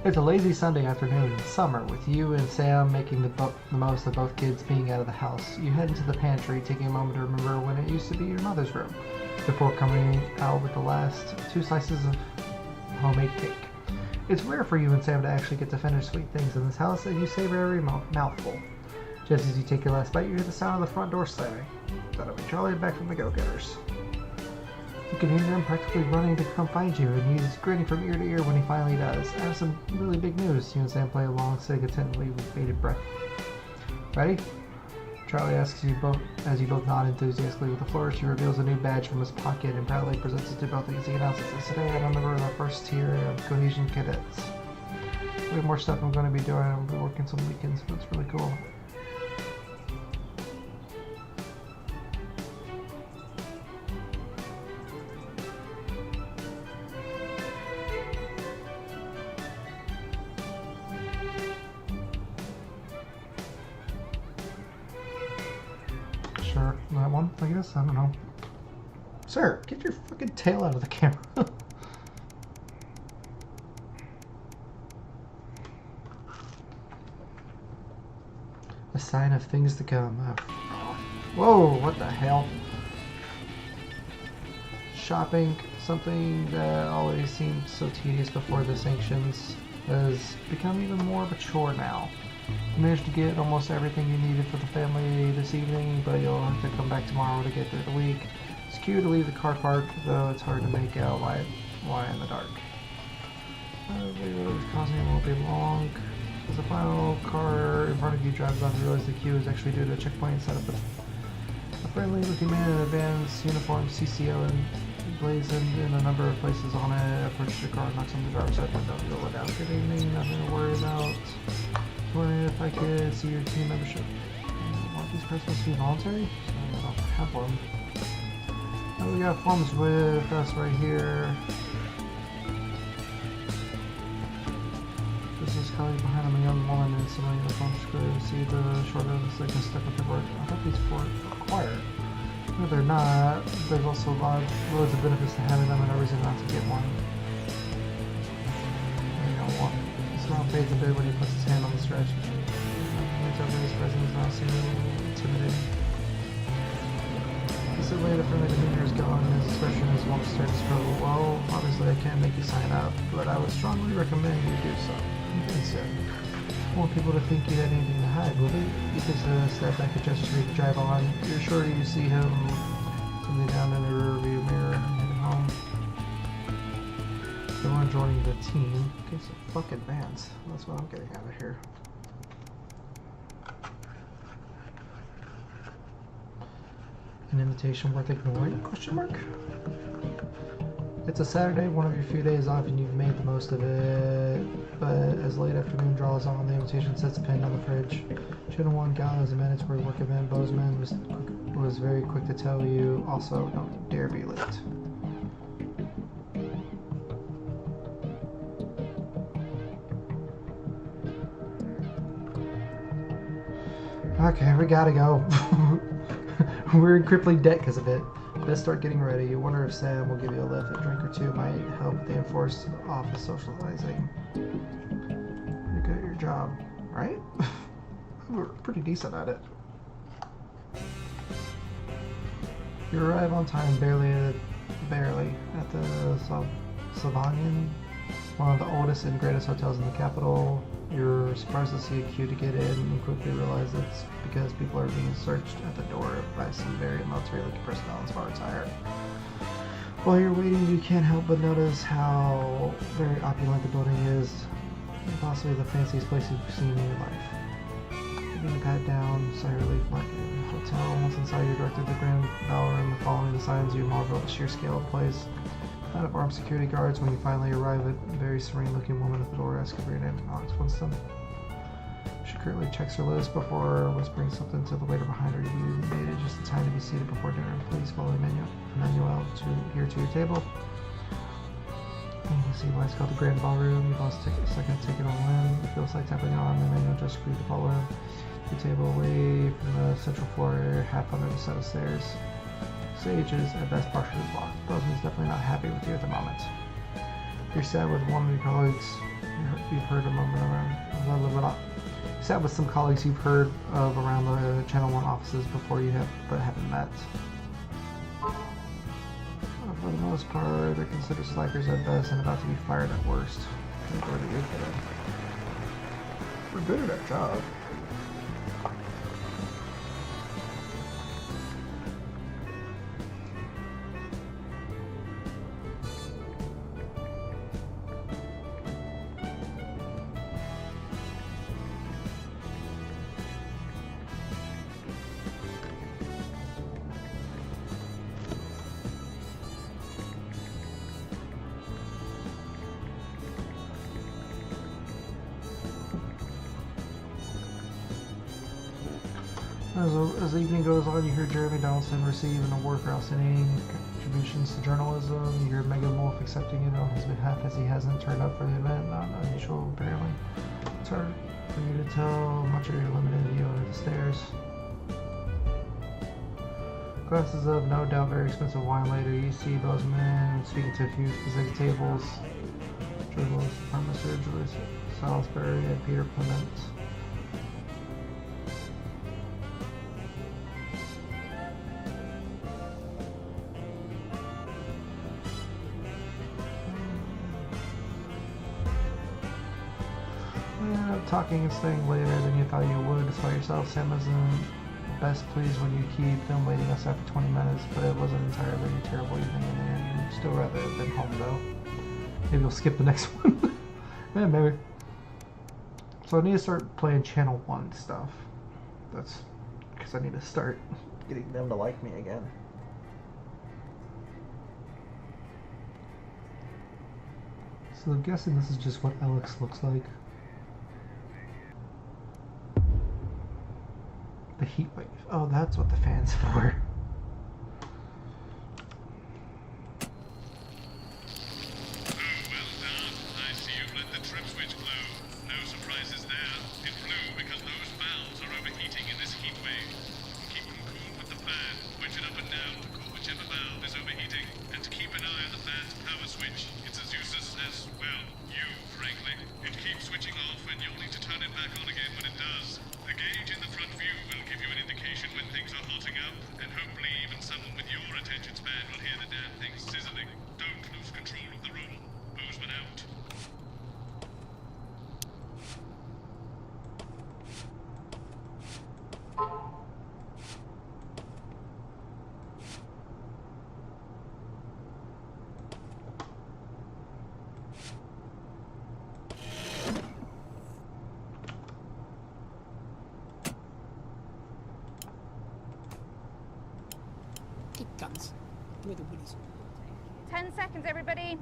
It's a lazy Sunday afternoon in summer with you and Sam making the most of both kids being out of the house. You head into the pantry, taking a moment to remember when it used to be your mother's room, before coming out with the last 2 slices of homemade cake. It's rare for you and Sam to actually get to finish sweet things in this house, and you savor every mouthful. Just as you take your last bite, you hear the sound of the front door slamming. That'll be Charlie back from the Go-Getters. You can hear him practically running to come find you, and he's grinning from ear to ear when he finally does. I have some really big news. You and Sam play along, sitting attentively with bated breath. Ready? Charlie asks you both as you both nod enthusiastically with a flourish. He reveals a new badge from his pocket and proudly presents it to both as he announces this. Today I'm a member of the first tier of Cohesion Cadets. We have more stuff I'm going to be doing. I'll be working some weekends, but it's really cool. Sure, that one, I guess, I don't know. Sir, get your fucking tail out of the camera. A sign of things to come. Whoa, what the hell? Shopping, something that always seemed so tedious before the sanctions, has become even more of a chore now. You managed to get almost everything you needed for the family this evening, but you'll have to come back tomorrow to get through the week. It's cute to leave the car parked, though it's hard to make out why in the dark. The crossing won't be long. As the final car in front of you drives on to realize the queue is actually due to a checkpoint set up with a friendly looking man in a van's uniform, CCO, and blazoned in a number of places on it. Approaches your car, knocks on the driver's side window. You'll look out. Good evening, nothing to worry about. Wondering if I could see your team membership. Want these cards supposed to be voluntary? So I don't have one. Oh, we got forms with us right here. This is Kelly behind him, a young woman in someone in the phone. Just go to see the shorter of this. They can step up the word. I thought these were required. No, they're not. There's also loads of benefits to having them and no reason not to get one. You know, one. Smile fades a bit when he puts his hand on the stretch. Looks over his presence is not seeming intimidating. This is the way the friendly demeanor is going, and his expression is one starts to struggle. Well, obviously I can't make you sign up, but I would strongly recommend you do so. He said. I want people to think you had anything to hide, will they? He takes a step back and gestures for you to drive on. You're sure you see him something down in the rearview mirror heading home. Everyone joining the team. Okay, so fucking bands. That's what I'm getting out of here. An invitation worth ignoring? Question mark? It's a Saturday, one of your few days off, and you've made the most of it. But as late afternoon draws on, the invitation sets pinned on the fridge. Channel 1 Gala is a mandatory work event. Bozeman was very quick to tell you. Also, don't dare be late. Okay, we gotta go. We're in crippling debt because of it. Best start getting ready. You wonder if Sam will give you a lift. A drink or two might help the enforced office socializing. You're good at your job, right? We're pretty decent at it. You arrive on time, barely at the Savanian, one of the oldest and greatest hotels in the capital. You're surprised to see a queue to get in and quickly realize it's because people are being searched at the door by some very military-looking personnel as far as hired. While you're waiting, you can't help but notice how very opulent the building is, and possibly the fanciest place you've seen in your life. keeping the pad down, sigh of relief like a hotel. Once inside, you're directed to the grand ballroom. Following the signs, you marvel at the sheer scale of the place. Out of armed security guards, when you finally arrive at a very serene-looking woman at the door, asking for your name. Alex Winston. She currently checks her list before whispering something to the waiter behind her. You made it just in time to be seated before dinner. Please follow Emmanuel here to your table. You can see why it's called the Grand Ballroom. You've lost a second ticket on in. It feels like tapping on Emmanuel just for you to follow him. Your table away from the central floor area, half under the set of stairs. Sage is at best partially blocked. Bozeman's definitely not happy with you at the moment. You're sad with one of your colleagues. You've heard a moment around. Sat with some colleagues you've heard of around the Channel 1 offices before you have, but haven't met. For the most part, they're considered slackers at best and about to be fired at worst. We're good at our job. As the evening goes on, you hear Jeremy Donaldson receiving an award for outstanding contributions to journalism. You hear Megan Wolf accepting it on his behalf as he hasn't turned up for the event. Not unusual, apparently. It's hard for you to tell much of your limited view under the stairs. Glasses of no doubt very expensive wine later. You see Bozeman speaking to a few specific tables. Journalist, Mr. Julius Salisbury, and Peter Clement. Talking and staying later than you thought you would, despite yourself. Sam isn't best pleased when you keep them waiting us after 20 minutes, but it wasn't entirely a terrible evening in the end. You'd still rather have been home though. Maybe we'll skip the next one. Yeah, maybe. So I need to start playing Channel 1 stuff. That's because I need to start getting them to like me again. So I'm guessing this is just what Alex looks like. The heat wave. Oh, that's what the fan's for. Guns. Give me the willies. 10 seconds, everybody.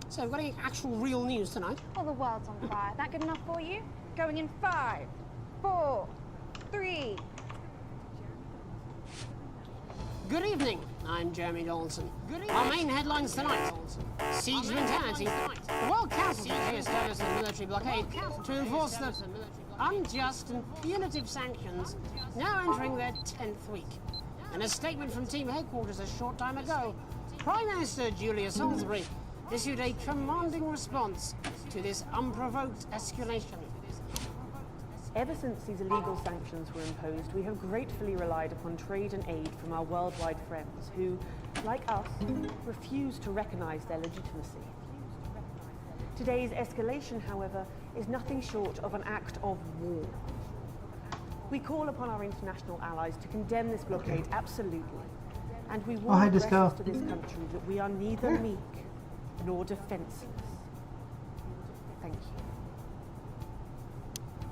So, we've got any actual real news tonight? Oh, the world's on fire. That good enough for you? Going in 5, 4, 3. Good evening. I'm Jeremy Donaldson. Our main headlines tonight. Siege mentality. The World Council has established a military blockade to enforce the unjust and punitive sanctions now entering their 10th week. In a statement from team headquarters a short time ago, Prime Minister Julius Salisbury issued a commanding response to this unprovoked escalation. Ever since these illegal sanctions were imposed, we have gratefully relied upon trade and aid from our worldwide friends who, like us, refuse to recognize their legitimacy. Today's escalation, however, is nothing short of an act of war. We call upon our international allies to condemn this blockade absolutely, and we warn the rest of this country that we are neither meek nor defenseless. Thank you.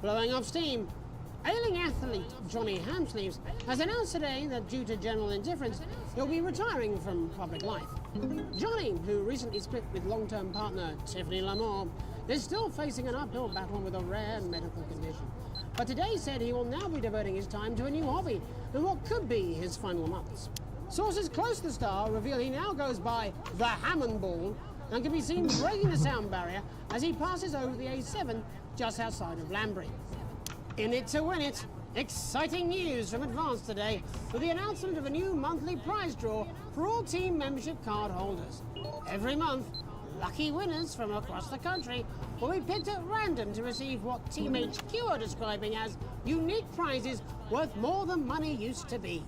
Blowing off steam. Ailing athlete Johnny Hamsleeves has announced today that due to general indifference, he'll be retiring from public life. Johnny, who recently split with long-term partner Tiffany Lamar, is still facing an uphill battle with a rare medical condition. But today said he will now be devoting his time to a new hobby in what could be his final months. Sources close to the star reveal he now goes by the Hammond Ball and can be seen breaking the sound barrier as he passes over the A7 just outside of Lambury. In it to win it, exciting news from Advance today with the announcement of a new monthly prize draw for all team membership card holders. Every month, lucky winners from across the country will be picked at random to receive what Team HQ are describing as unique prizes worth more than money used to be.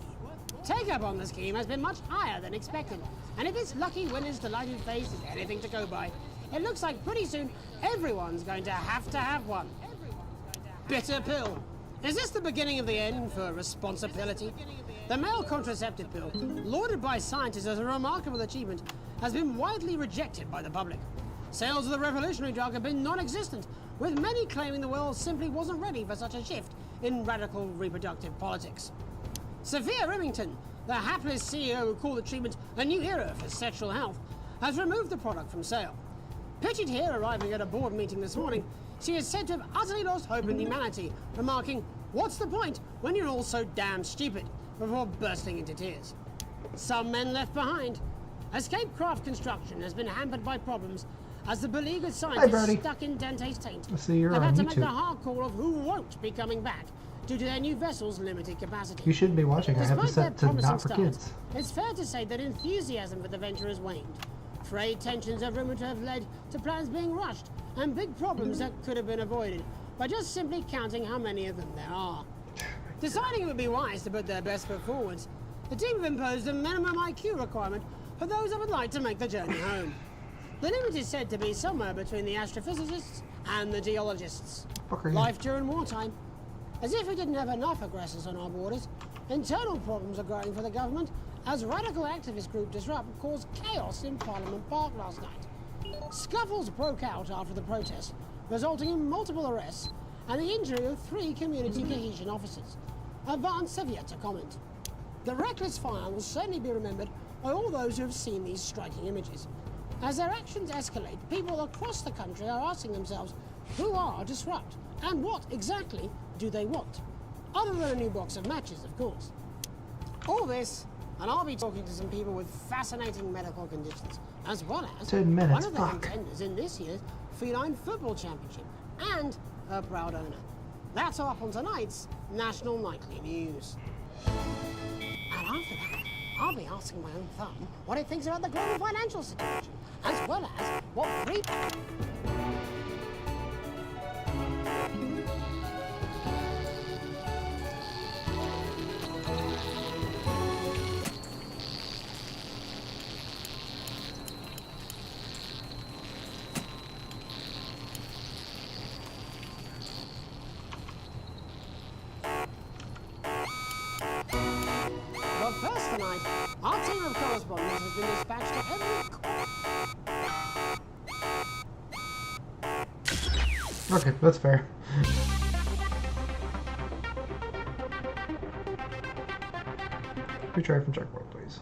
Take-up on the scheme has been much higher than expected, and if this lucky winner's delighted face is anything to go by, it looks like pretty soon everyone's going to have one. Bitter pill. Is this the beginning of the end for responsibility? The male contraceptive pill, lauded by scientists as a remarkable achievement, has been widely rejected by the public. Sales of the revolutionary drug have been non-existent, with many claiming the world simply wasn't ready for such a shift in radical reproductive politics. Sophia Remington, the hapless CEO who called the treatment a new era for sexual health, has removed the product from sale. Pictured here arriving at a board meeting this morning, she is said to have utterly lost hope in humanity, remarking, "What's the point when you're all so damn stupid?" before bursting into tears. Some men left behind. Escape craft construction has been hampered by problems as the beleaguered scientists stuck in Dante's taint have had to make the hard call of who won't be coming back due to their new vessel's limited capacity. You shouldn't be watching. I have to set to not for kids. It's fair to say that enthusiasm for the venture has waned. Trade tensions are rumored to have led to plans being rushed and big problems that could have been avoided by just simply counting how many of them there are. Deciding it would be wise to put their best foot forwards, the team have imposed a minimum IQ requirement for those that would like to make the journey home. The limit is said to be somewhere between the astrophysicists and the geologists. Life during wartime. As if we didn't have enough aggressors on our borders, internal problems are growing for the government as radical activist group Disrupt caused chaos in Parliament Park last night. Scuffles broke out after the protest, resulting in multiple arrests and the injury of 3 community cohesion officers. Advance have yet to comment. The reckless fire will certainly be remembered by all those who have seen these striking images. As their actions escalate, people across the country are asking themselves, who are Disrupt and what exactly do they want? Other than a new box of matches, of course. All this, and I'll be talking to some people with fascinating medical conditions, as well as 10 minutes, one of the contenders in this year's Feline Football Championship, and her proud owner. That's all up on tonight's National Nightly News. And after that, I'll be asking my own thumb what it thinks about the global financial situation, as well as what free... But first tonight, our team of correspondents has been dispatched to every... Okay, that's fair. Retry from checkpoint, please.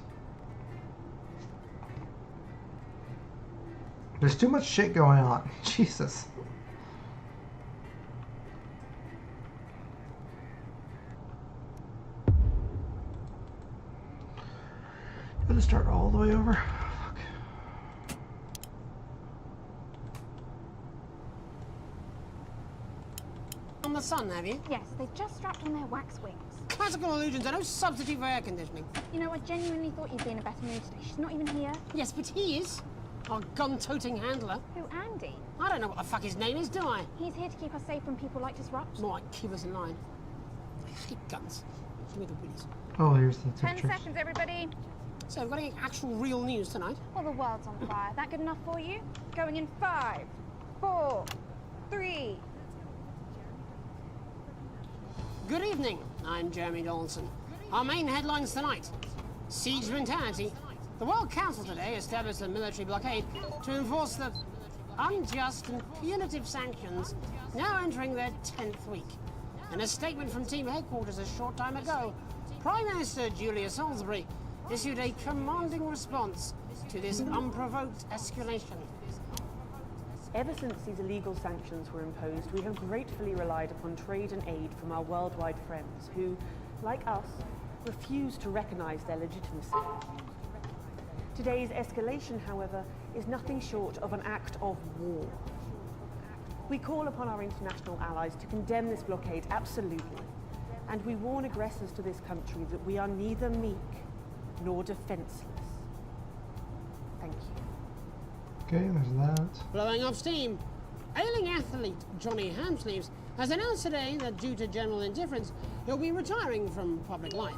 There's too much shit going on. Jesus. Gonna start all the way over. Fuck. On the sun, have you? Yes, they've just strapped on their wax wings. Classical illusions are no substitute for air conditioning. You know, I genuinely thought you'd be in a better mood today. She's not even here. Yes, but he is. Our gun-toting handler. Who, Andy? I don't know what the fuck his name is, do I? He's here to keep us safe from people like Disrupt. More like keep us in line. I hate guns. Give me the willies. Oh, here's the 10 seconds, everybody. So we've got any actual real news tonight? Well, the world's on fire. That good enough for you? Going in 5, 4, 3. Good evening. I'm Jeremy Donaldson. Our main headlines tonight. Siege mentality. The World Council today established a military blockade to enforce the unjust and punitive sanctions now entering their 10th week. In a statement from team headquarters a short time ago, Prime Minister Julia Salisbury issued a commanding response to this unprovoked escalation. Ever since these illegal sanctions were imposed, we have gratefully relied upon trade and aid from our worldwide friends who, like us, refuse to recognize their legitimacy. Today's escalation, however, is nothing short of an act of war. We call upon our international allies to condemn this blockade absolutely, and we warn aggressors to this country that we are neither meek nor defenseless. Thank you. Okay, there's that. Blowing off steam, ailing athlete Johnny Hamsleeves has announced today that due to general indifference, he'll be retiring from public life.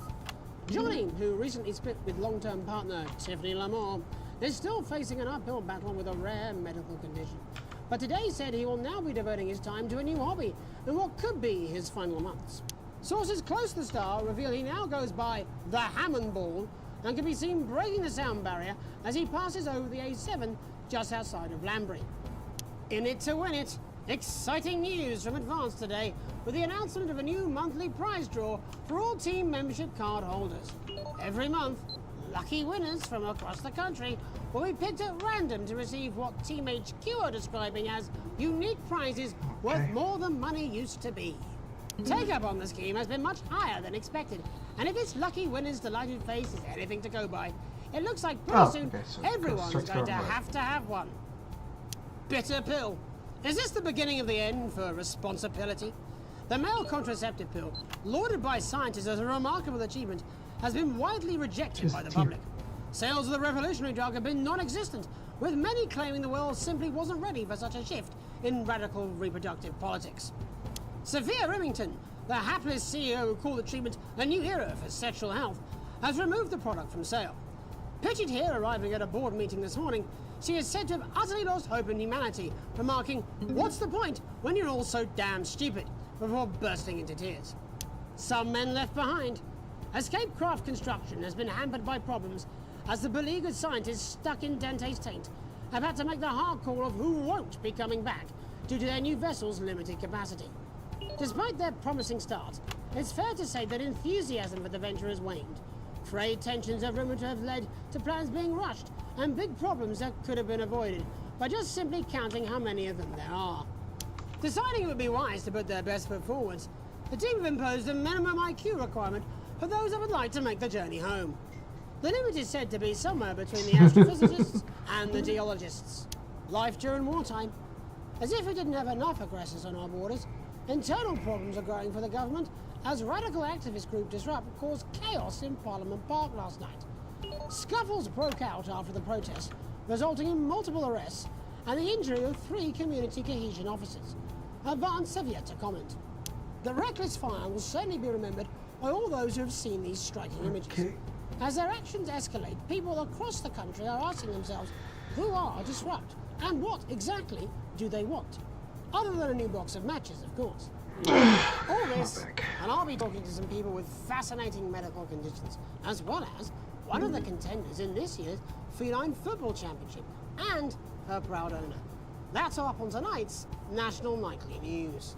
Johnny, who recently split with long-term partner Tiffany Lamore, is still facing an uphill battle with a rare medical condition. But today said he will now be devoting his time to a new hobby in what could be his final months. Sources close to the star reveal he now goes by the Hammond Ball and can be seen breaking the sound barrier as he passes over the A7 just outside of Lambury. In it to win it, exciting news from Advance today with the announcement of a new monthly prize draw for all team membership card holders. Every month, lucky winners from across the country will be picked at random to receive what Team HQ are describing as unique prizes worth more than money used to be. Take-up on the scheme has been much higher than expected, and if its lucky winner's delighted face is anything to go by, it looks like pretty soon everyone's going to have one. Bitter pill. Is this the beginning of the end for responsibility? The male contraceptive pill, lauded by scientists as a remarkable achievement, has been widely rejected by the public. Sales of the revolutionary drug have been non-existent, with many claiming the world simply wasn't ready for such a shift in radical reproductive politics. Sophia Remington, the hapless CEO who called the treatment a new era for sexual health, has removed the product from sale. Pictured here arriving at a board meeting this morning, she is said to have utterly lost hope in humanity, remarking, "What's the point when you're all so damn stupid?" before bursting into tears. Some men left behind. Escape craft construction has been hampered by problems as the beleaguered scientists stuck in Dante's taint have had to make the hard call of who won't be coming back due to their new vessel's limited capacity. Despite their promising start, it's fair to say that enthusiasm for the venture has waned. Trade tensions are rumoured to have led to plans being rushed and big problems that could have been avoided by just simply counting how many of them there are. Deciding it would be wise to put their best foot forwards, the team have imposed a minimum IQ requirement for those that would like to make the journey home. The limit is said to be somewhere between the astrophysicists and the geologists. Life during wartime. As if we didn't have enough aggressors on our borders, internal problems are growing for the government as radical activist group Disrupt caused chaos in Parliament Park last night. Scuffles broke out after the protest, resulting in multiple arrests and the injury of 3 community cohesion officers. Advance have yet to comment. The reckless fire will certainly be remembered by all those who have seen these striking images. As their actions escalate, people across the country are asking themselves, who are Disrupt and what exactly do they want? Other than a new box of matches, of course. All this, and I'll be talking to some people with fascinating medical conditions, as well as one of the contenders in this year's Feline Football Championship, and her proud owner. That's all up on tonight's National Nightly News.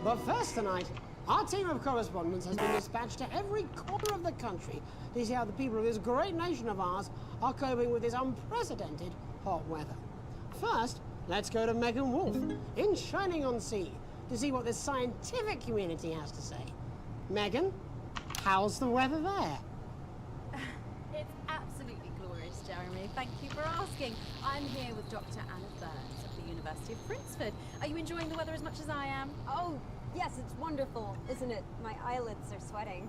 But first tonight, our team of correspondents has been dispatched to every corner of the country to see how the people of this great nation of ours are coping with this unprecedented hot weather. First, let's go to Megan Wolf in Shining-on-Sea to see what the scientific community has to say. Megan, how's the weather there? It's absolutely glorious, Jeremy. Thank you for asking. I'm here with Dr. Anna Burns of the University of Princeton. Are you enjoying the weather as much as I am? Oh, yes, it's wonderful, isn't it? My eyelids are sweating.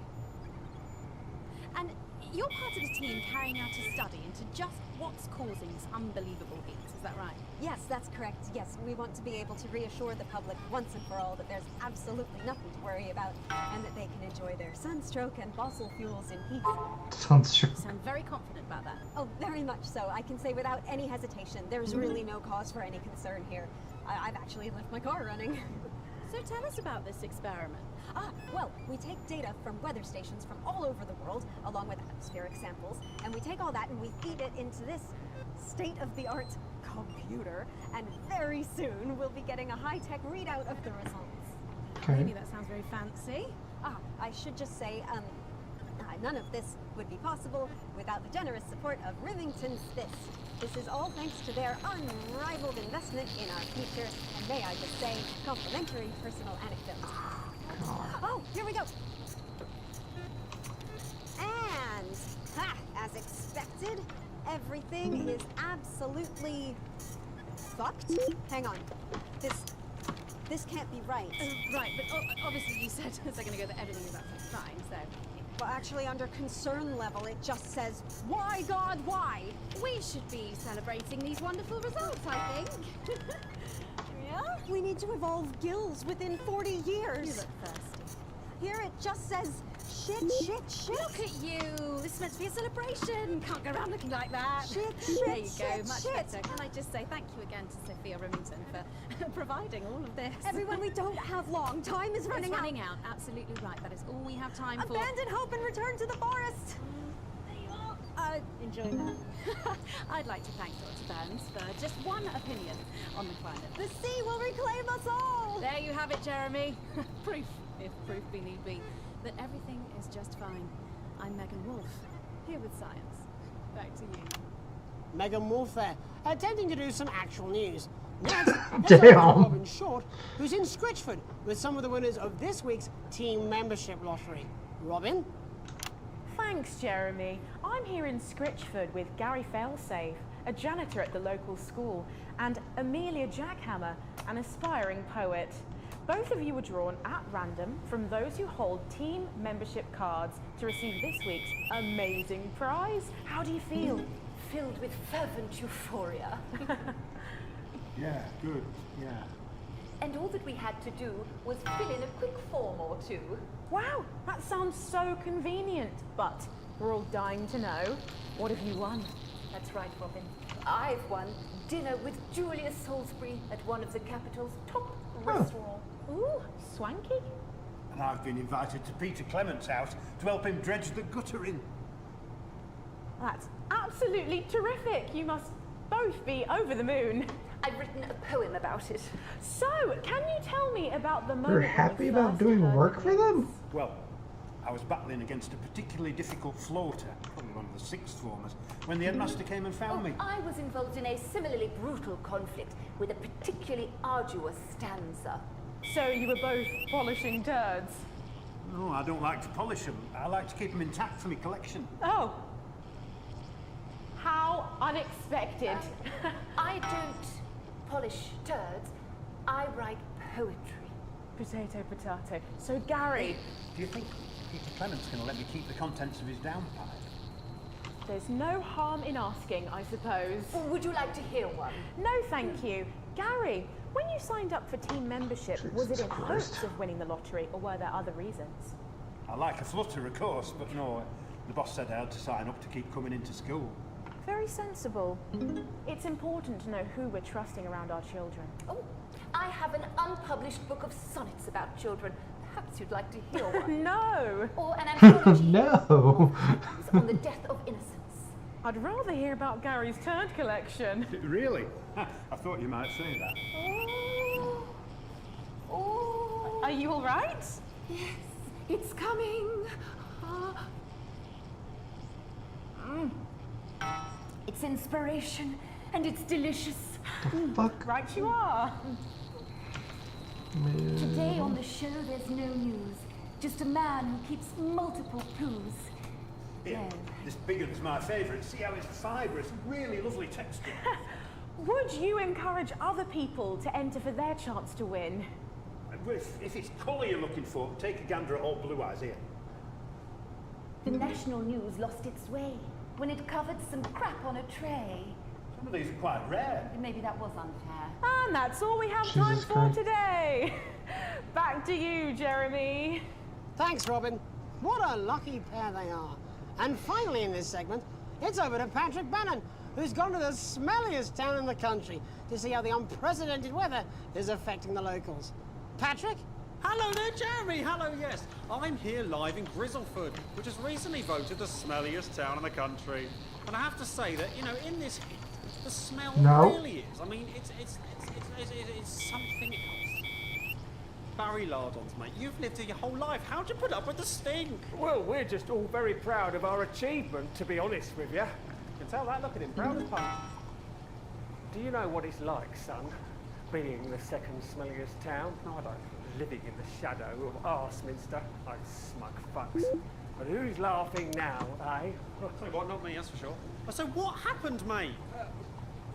And you're part of a team carrying out a study into just what's causing this unbelievable heat, is that right? Yes, that's correct. Yes, we want to be able to reassure the public once and for all that there's absolutely nothing to worry about and that they can enjoy their sunstroke and fossil fuels in peace. Sunstroke. You sound very confident about that. Oh, very much so. I can say without any hesitation, there's really no cause for any concern here. I've actually left my car running. So tell us about this experiment. Well, we take data from weather stations from all over the world, along with atmospheric samples, and we take all that and we feed it into this state-of-the-art computer, and very soon we'll be getting a high-tech readout of the results. Okay. Maybe that sounds very fancy. I should just say, none of this would be possible without the generous support of Rivington Spiss. This is all thanks to their unrivaled investment in our future, and may I just say, complimentary personal anecdote. Oh, here we go. And, as expected, everything is absolutely fucked. Hang on. This can't be right. Right, but obviously you said a second ago that everything is absolutely fine, so... Well, actually, under concern level, it just says, why, God, why? We should be celebrating these wonderful results, I think. Yeah? We need to evolve gills within 40 years. You look thirsty. Here it just says, shit. Look at you. This is meant to be a celebration. Can't go around looking like that. Shit. There you go, much better. Can I just say thank you again to Sophia Remington for providing all of this. Everyone, we don't have long. Time is running out. It's running out. Absolutely right. That is all we have time for. Abandon hope and return to the forest. There you are. Enjoy that. I'd like to thank Dr. Burns for just one opinion on the climate. The sea will reclaim us all. There you have it, Jeremy. Proof, if proof be need be, that everything is just fine. I'm Megan Wolf, here with science. Back to you. Megan Wolf there, attempting to do some actual news. Damn. Robin Short, who's in Scritchford with some of the winners of this week's team membership lottery. Robin? Thanks, Jeremy. I'm here in Scritchford with Gary Failsafe, a janitor at the local school, and Amelia Jackhammer, an aspiring poet. Both of you were drawn at random from those who hold team membership cards to receive this week's amazing prize. How do you feel? Filled with fervent euphoria. Yeah, good, yeah. And all that we had to do was fill in a quick form or two. Wow, that sounds so convenient, but we're all dying to know. What have you won? That's right, Robin. I've won dinner with Julius Salisbury at one of the capital's top restaurants. Ooh, swanky. And I've been invited to Peter Clement's house to help him dredge the gutter in. That's absolutely terrific. You must both be over the moon. I've written a poem about it. So, can you tell me about the moment You're happy about doing work for them? Well, I was battling against a particularly difficult floater, probably one of the sixth formers, when the headmaster came and found me. I was involved in a similarly brutal conflict with a particularly arduous stanza. So you were both polishing turds? No, I don't like to polish them. I like to keep them intact for my collection. Oh. How unexpected. I don't polish turds. I write poetry. Potato, potato. So, Gary... Do you think Peter Clement's going to let me keep the contents of his downpipe? There's no harm in asking, I suppose. Or would you like to hear one? No, thank you. Gary, when you signed up for team membership, was it in hopes of winning the lottery, or were there other reasons? I like a flutter, of course, but no, the boss said I had to sign up to keep coming into school. Very sensible. It's important to know who we're trusting around our children. Oh, I have an unpublished book of sonnets about children. Perhaps you'd like to hear one. No! Or an anthology No! on the death of innocence. I'd rather hear about Gary's turd collection. Really? I thought you might say that. Oh. Are you all right? Yes, it's coming. It's inspiration, and it's delicious. The fuck? Right you are. Today on the show, there's no news. Just a man who keeps multiple clues. Yeah, this big one's my favourite. See how it's fibrous, really lovely texture. Would you encourage other people to enter for their chance to win? If it's colour you're looking for, take a gander at old Blue Eyes here. The national news lost its way when it covered some crap on a tray. Some of these are quite rare. Maybe that was unfair. And that's all we have time for today. Back to you, Jeremy. Thanks, Robin. What a lucky pair they are. And finally in this segment, it's over to Patrick Bannon, who's gone to the smelliest town in the country to see how the unprecedented weather is affecting the locals. Patrick? Hello there, Jeremy. Hello, yes. I'm here live in Grizzleford, which has recently voted the smelliest town in the country. And I have to say that, you know, in this heat, the smell really is. I mean, it's something else. Barry Lardons, mate, you've lived here your whole life. How'd you put up with the stink? Well, we're just all very proud of our achievement, to be honest with you. You can tell that, look at him, proud as punch. Do you know what it's like, son, being the second smelliest town? No, I don't. Living in the shadow of Arseminster, like smug fucks. But who's laughing now, eh? Sorry, what? Not me, that's for sure. So what happened, mate?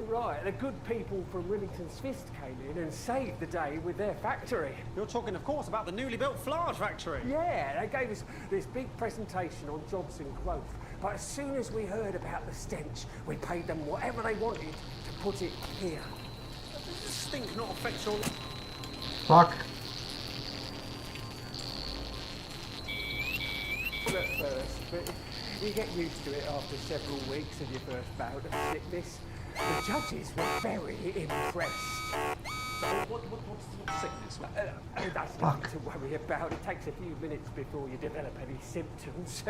Right, the good people from Remington's Fist came in and saved the day with their factory. You're talking, of course, about the newly built flour factory. Yeah, they gave us this big presentation on jobs and growth. But as soon as we heard about the stench, we paid them whatever they wanted to put it here. Does the stink not affect your... Fuck. At first, but you get used to it after several weeks of your first bout of sickness. The judges were very impressed. So what's sickness? That's nothing to worry about. It takes a few minutes before you develop any symptoms.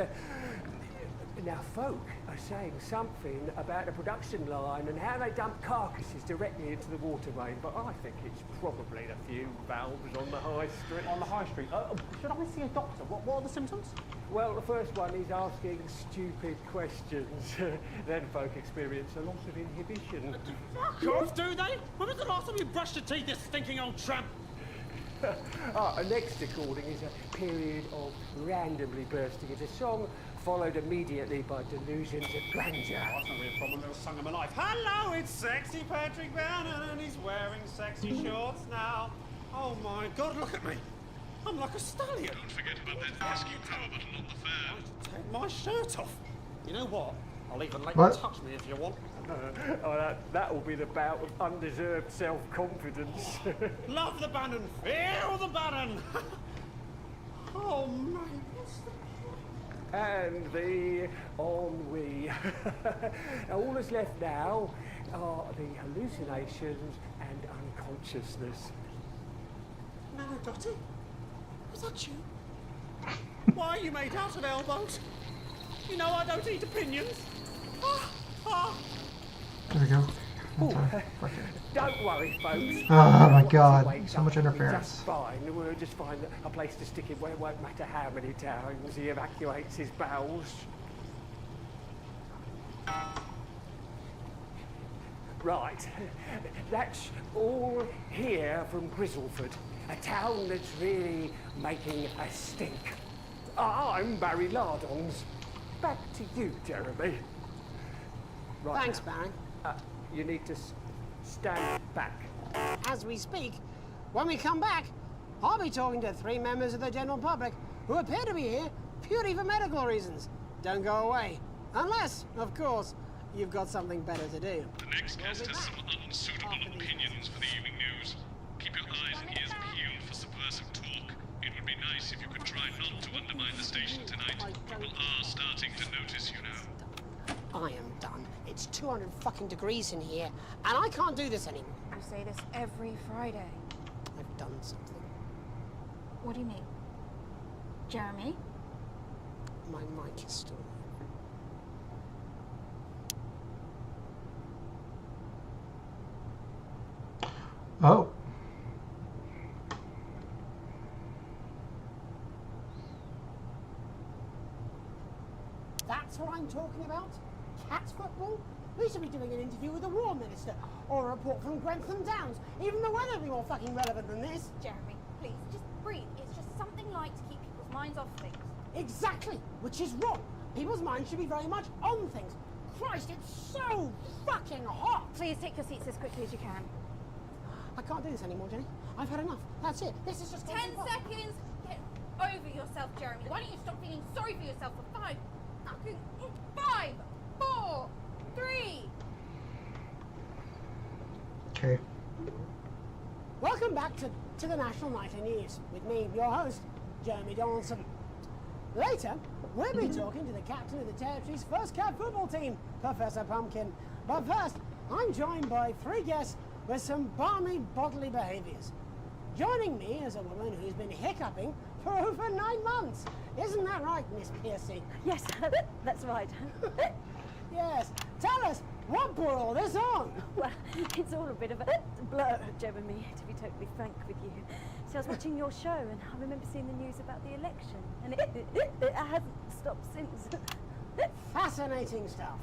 Now, folk are saying something about the production line and how they dump carcasses directly into the water main, but I think it's probably the few valves on the high street. On the high street? Should I see a doctor? What are the symptoms? Well, the first one is asking stupid questions. Then folk experience a loss of inhibition. Fuck off, do they? When was the last time you brushed your teeth, this stinking old tramp? A next recording is a period of randomly bursting into song, followed immediately by delusions of grandeur. Oh, that's not really a problem, little song of my life. Hello, it's sexy Patrick Bannon, and he's wearing sexy shorts now. Oh my God, look at me. I'm like a stallion. Don't forget about that rescue power button on the fan. Take my shirt off. You know what? I'll even let you touch me if you want. That will be the bout of undeserved self-confidence. Love the Bannon, feel the Bannon. Oh man, what's the... And the ennui. All that's left now are the hallucinations and unconsciousness. No, Dottie? Was that you? Why are you made out of elbows? You know I don't eat opinions. There we go. Don't worry, folks. Oh my God, so much interference. Just fine. We'll just find a place to stick him where it won't matter how many times he evacuates his bowels. Right, that's all here from Grizzleford, a town that's really making a stink. I'm Barry Lardons. Back to you, Jeremy. Right Thanks, now, Barry. You need to stand back. As we speak, when we come back, I'll be talking to 3 members of the general public who appear to be here purely for medical reasons. Don't go away. Unless, of course, you've got something better to do. The next guest has some unsuitable opinions for the evening news. Keep your eyes and ears peeled for subversive talk. It would be nice if you could try not to undermine the station tonight. People are starting to notice you now. I am done. It's 200 fucking degrees in here, and I can't do this anymore. You say this every Friday. I've done something. What do you mean? Jeremy? My mic is still there. Oh. That's what I'm talking about? Cat football? We should be doing an interview with the War Minister, or a report from Grantham Downs. Even the weather would be more fucking relevant than this. Jeremy, please, just breathe. It's just something light to keep people's minds off things. Exactly, which is wrong. People's minds should be very much on things. Christ, it's so fucking hot! Please take your seats as quickly as you can. I can't do this anymore, Jenny. I've had enough. That's it. This is just 10 seconds! Get over yourself. yourself, Jeremy. Why don't you stop feeling sorry for yourself for 5, 4, 3. Okay. Welcome back to the National Nightly News with me, your host, Jeremy Donaldson. Later, we'll be talking to the captain of the territory's first cat football team, Professor Pumpkin. But first, I'm joined by 3 guests with some balmy bodily behaviours. Joining me is a woman who's been hiccuping for over 9 months. Isn't that right, Miss Piercy? Yes, that's right. Yes. Tell us, what brought all this on? Well, it's all a bit of a blur, Jeremy, to be totally frank with you. See, I was watching your show and I remember seeing the news about the election, and it hasn't stopped since. Fascinating stuff.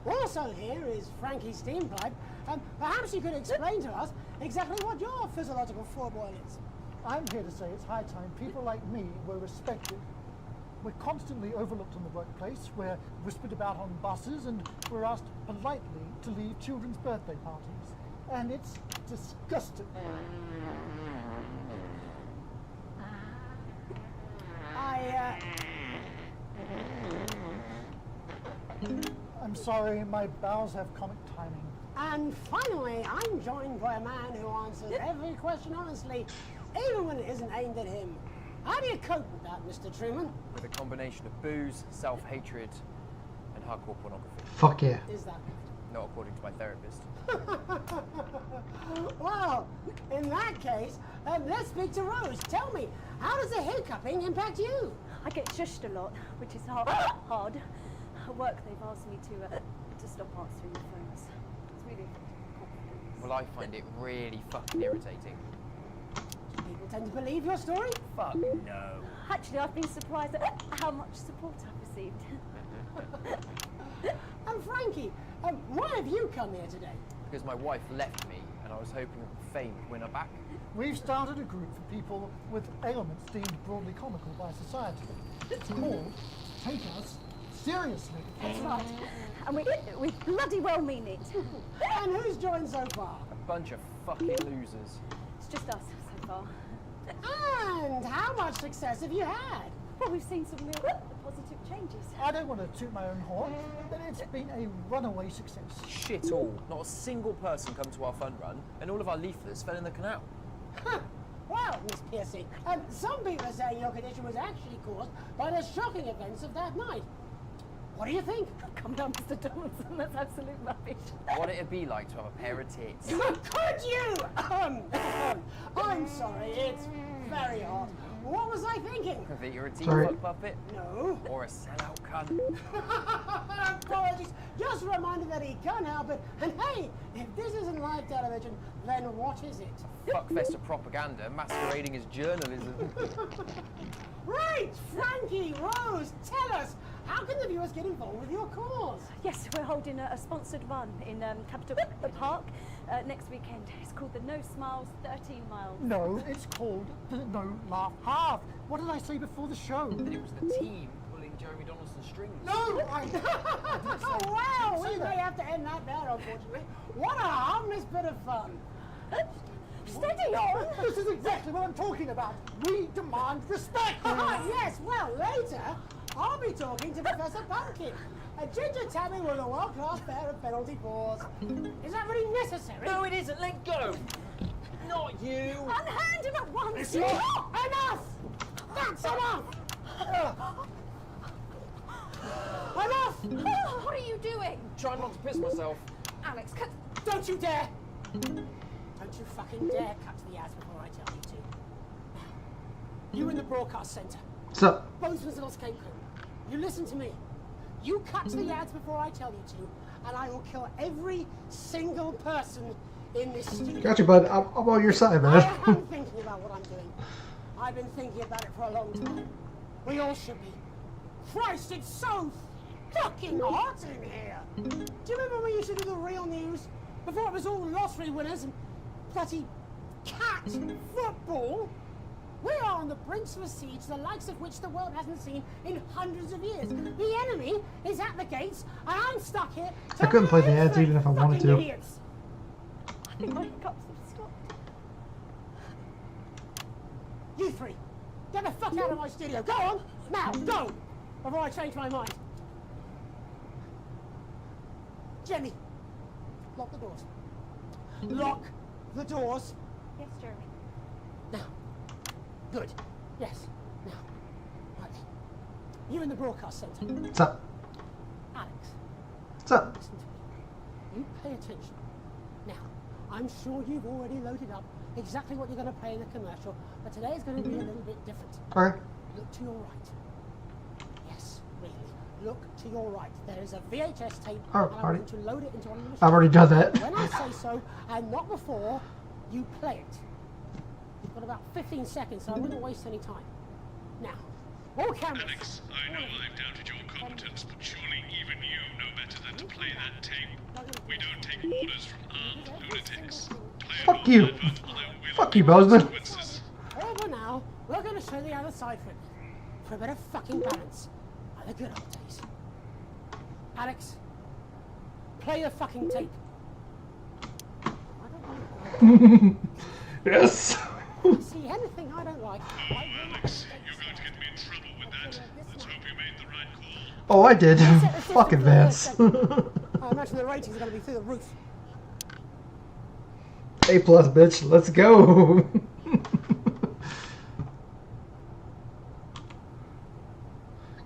Also here is Frankie Steampipe. Perhaps you could explain to us exactly what your physiological foreboil is. I'm here to say it's high time people like me were respected. We're constantly overlooked in the workplace, we're whispered about on buses, and we're asked politely to leave children's birthday parties. And it's disgusting. I'm sorry, my bowels have comic timing. And finally, I'm joined by a man who answers every question honestly, even when it isn't aimed at him. How do you cope with that, Mr. Truman? With a combination of booze, self-hatred, and hardcore pornography. Fuck yeah. Is that Not according to my therapist. Well, in that case, let's speak to Rose. Tell me, how does the hiccuping impact you? I get shushed a lot, which is hard. At work, they've asked me to stop answering the phones. It's really affecting. Well, I find it really fucking irritating. People tend to believe your story? Fuck no. Actually, I've been surprised at how much support I've received. And Frankie, why have you come here today? Because my wife left me, and I was hoping that fame would win her back. We've started a group for people with ailments deemed broadly comical by society. It's called Take Us Seriously. That's right. And we bloody well mean it. And who's joined so far? A bunch of fucking losers. It's just us so far. And how much success have you had? Well, we've seen some real positive changes. I don't want to toot my own horn, but it's been a runaway success. Shit all. Not a single person come to our fun run, and all of our leaflets fell in the canal. Huh. Well, Miss Piercy, some people are saying your condition was actually caused by the shocking events of that night. What do you think? Come down, Mr. Donaldson, that's absolute rubbish. What it'd be like to have a pair of tits. Could you? I'm sorry, it's very hot. What was I thinking? That you're a Sorry. teapot puppet? No. Or a sellout cunt? Apologies. Just a reminder that he can help it. And hey, if this isn't live television, then what is it? Fuckfest of propaganda masquerading as journalism. Right, Frankie, Rose, tell us, how can the viewers get involved with your cause? Yes, we're holding a sponsored run in Capital Park next weekend. It's called the No Smiles 13 Miles. No, it's called the No Laugh Half. What did I say before the show? That it was the team pulling Jeremy Donaldson's strings. No, Oh, wow, we may have to end that there, unfortunately. What a harmless bit of fun. Steady on! This is exactly what I'm talking about. We demand respect. Yes, well, later, I'll be talking to Professor Pumpkin. A ginger tabby with a world-class pair of penalty paws. Is that really necessary? No, it isn't. Let go. Not you. Unhand him at once! It's not enough! That's enough! Enough! What are you doing? Trying not to piss myself. Alex, cut. Don't you dare! Don't you fucking dare cut to the ads before I tell you to. You in the broadcast centre. What's up? Bozeman's little scapegoat. You listen to me. You cut to the ads before I tell you to, and I will kill every single person in this studio. Got you, bud. I'm on your side, man. I am thinking about what I'm doing. I've been thinking about it for a long time. We all should be. Christ, it's so fucking hot in here. Do you remember when we used to do the real news? Before it was all lottery winners and bloody cat football? We are on the brink of a siege, the likes of which the world hasn't seen in hundreds of years. The enemy is at the gates, and I'm stuck here. I couldn't play the ads even if I wanted to. Idiots. I think my hiccups have stopped. You three, Get the fuck out of my studio. Go on! Now, go! Before I change my mind. Jenny, lock the doors. Lock the doors. Yes, Jeremy. Now. Good. Yes. Now. Right. You in the broadcast centre. What's up? Alex. What's up? Listen to me. You pay attention. Now, I'm sure you've already loaded up exactly what you're going to play in the commercial, but today is going to be a little bit different. Okay. Look to your right. Yes, really. Look to your right. There is a VHS tape, Oh, and I'm already. going to load it into one of the machines. I've already done that. When I say so, and not before, you play it. You've got about 15 seconds, so I wouldn't waste any time. Now, all cameras. Alex, I know I've doubted your competence, but surely even you know better than to play that tape. We don't take orders from armed lunatics. Fuck you. Fuck you, Bozeman. Over now, we're going to show the other side for it. For a bit of fucking balance. Like the good old days. Alex, play the fucking tape. Yes. See anything I don't like. Alex, you're going to get me in trouble with that. Let's hope you made the right call. Oh, I did. Fucking Vance. I imagine the ratings are going to be through the roof. A+, bitch. Let's go.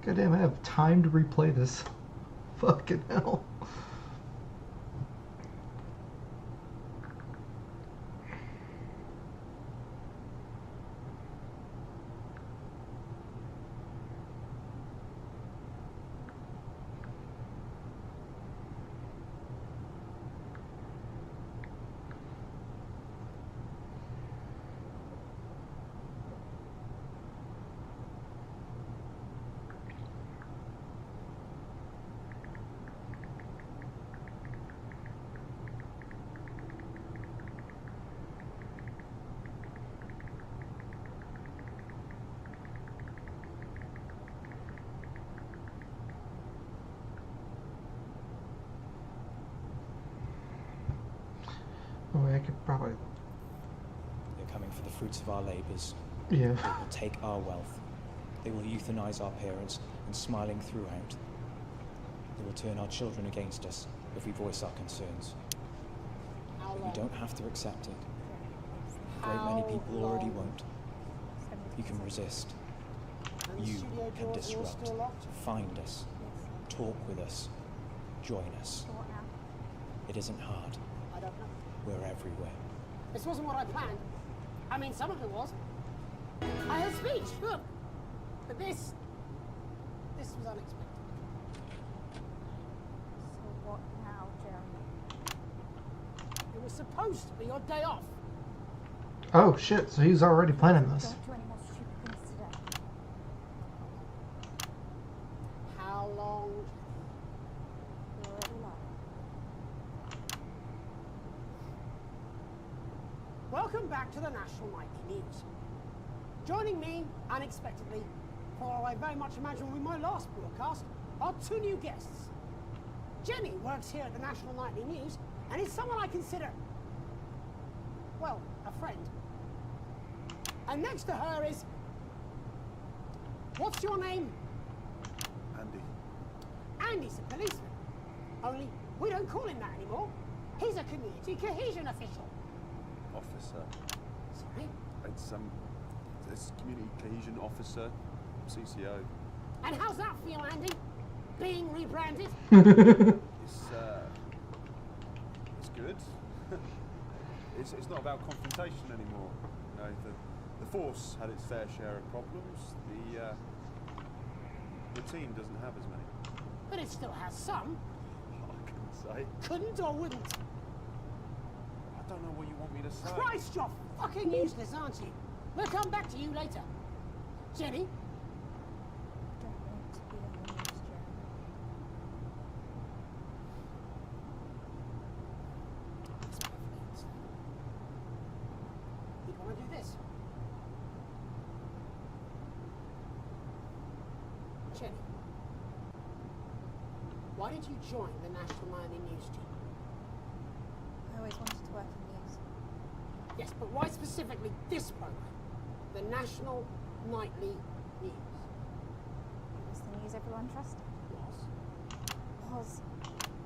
Goddamn, I have time to replay this. Fucking hell. Oh, I could probably... They're coming for the fruits of our labours. Yeah. They will take our wealth. They will euthanize our parents and smiling throughout. They will turn our children against us if we voice our concerns. But we don't have to accept it. A great many people already won't. You can resist. You can disrupt. Find us. Talk with us. Join us. It isn't hard. I don't know. We're everywhere. This wasn't what I planned. I mean, some of it was. I had speech, look. But this was unexpected. So what now, Jeremy? It was supposed to be your day off. Oh, shit. So he's already planning this. Don't do any more stupid things today. How long? Wherever you like. Welcome back to the National Nightly News. Joining me, unexpectedly, for I very much imagine will be my last broadcast, are two new guests. Jenny works here at the National Nightly News and is someone I consider, well, a friend. And next to her is... What's your name? Andy. Andy's a policeman. Only we don't call him that anymore. He's a community cohesion official. Officer. Sorry? It's community cohesion officer, CCO. And how's that feel, Andy? Being rebranded? It's good. It's not about confrontation anymore. You know, the force had its fair share of problems. The team doesn't have as many. But it still has some. I couldn't say. Couldn't or wouldn't? I don't know what you want me to say. Christ, you're fucking useless, aren't you? We'll come back to you later. Jenny? Don't want to be on the news, Jeremy. You'd want to do this. Jenny, why did you join the National Nightly News team? I always wanted to work in news. Yes, but why specifically this program? The National nightly news. It was the news everyone trusted. Was.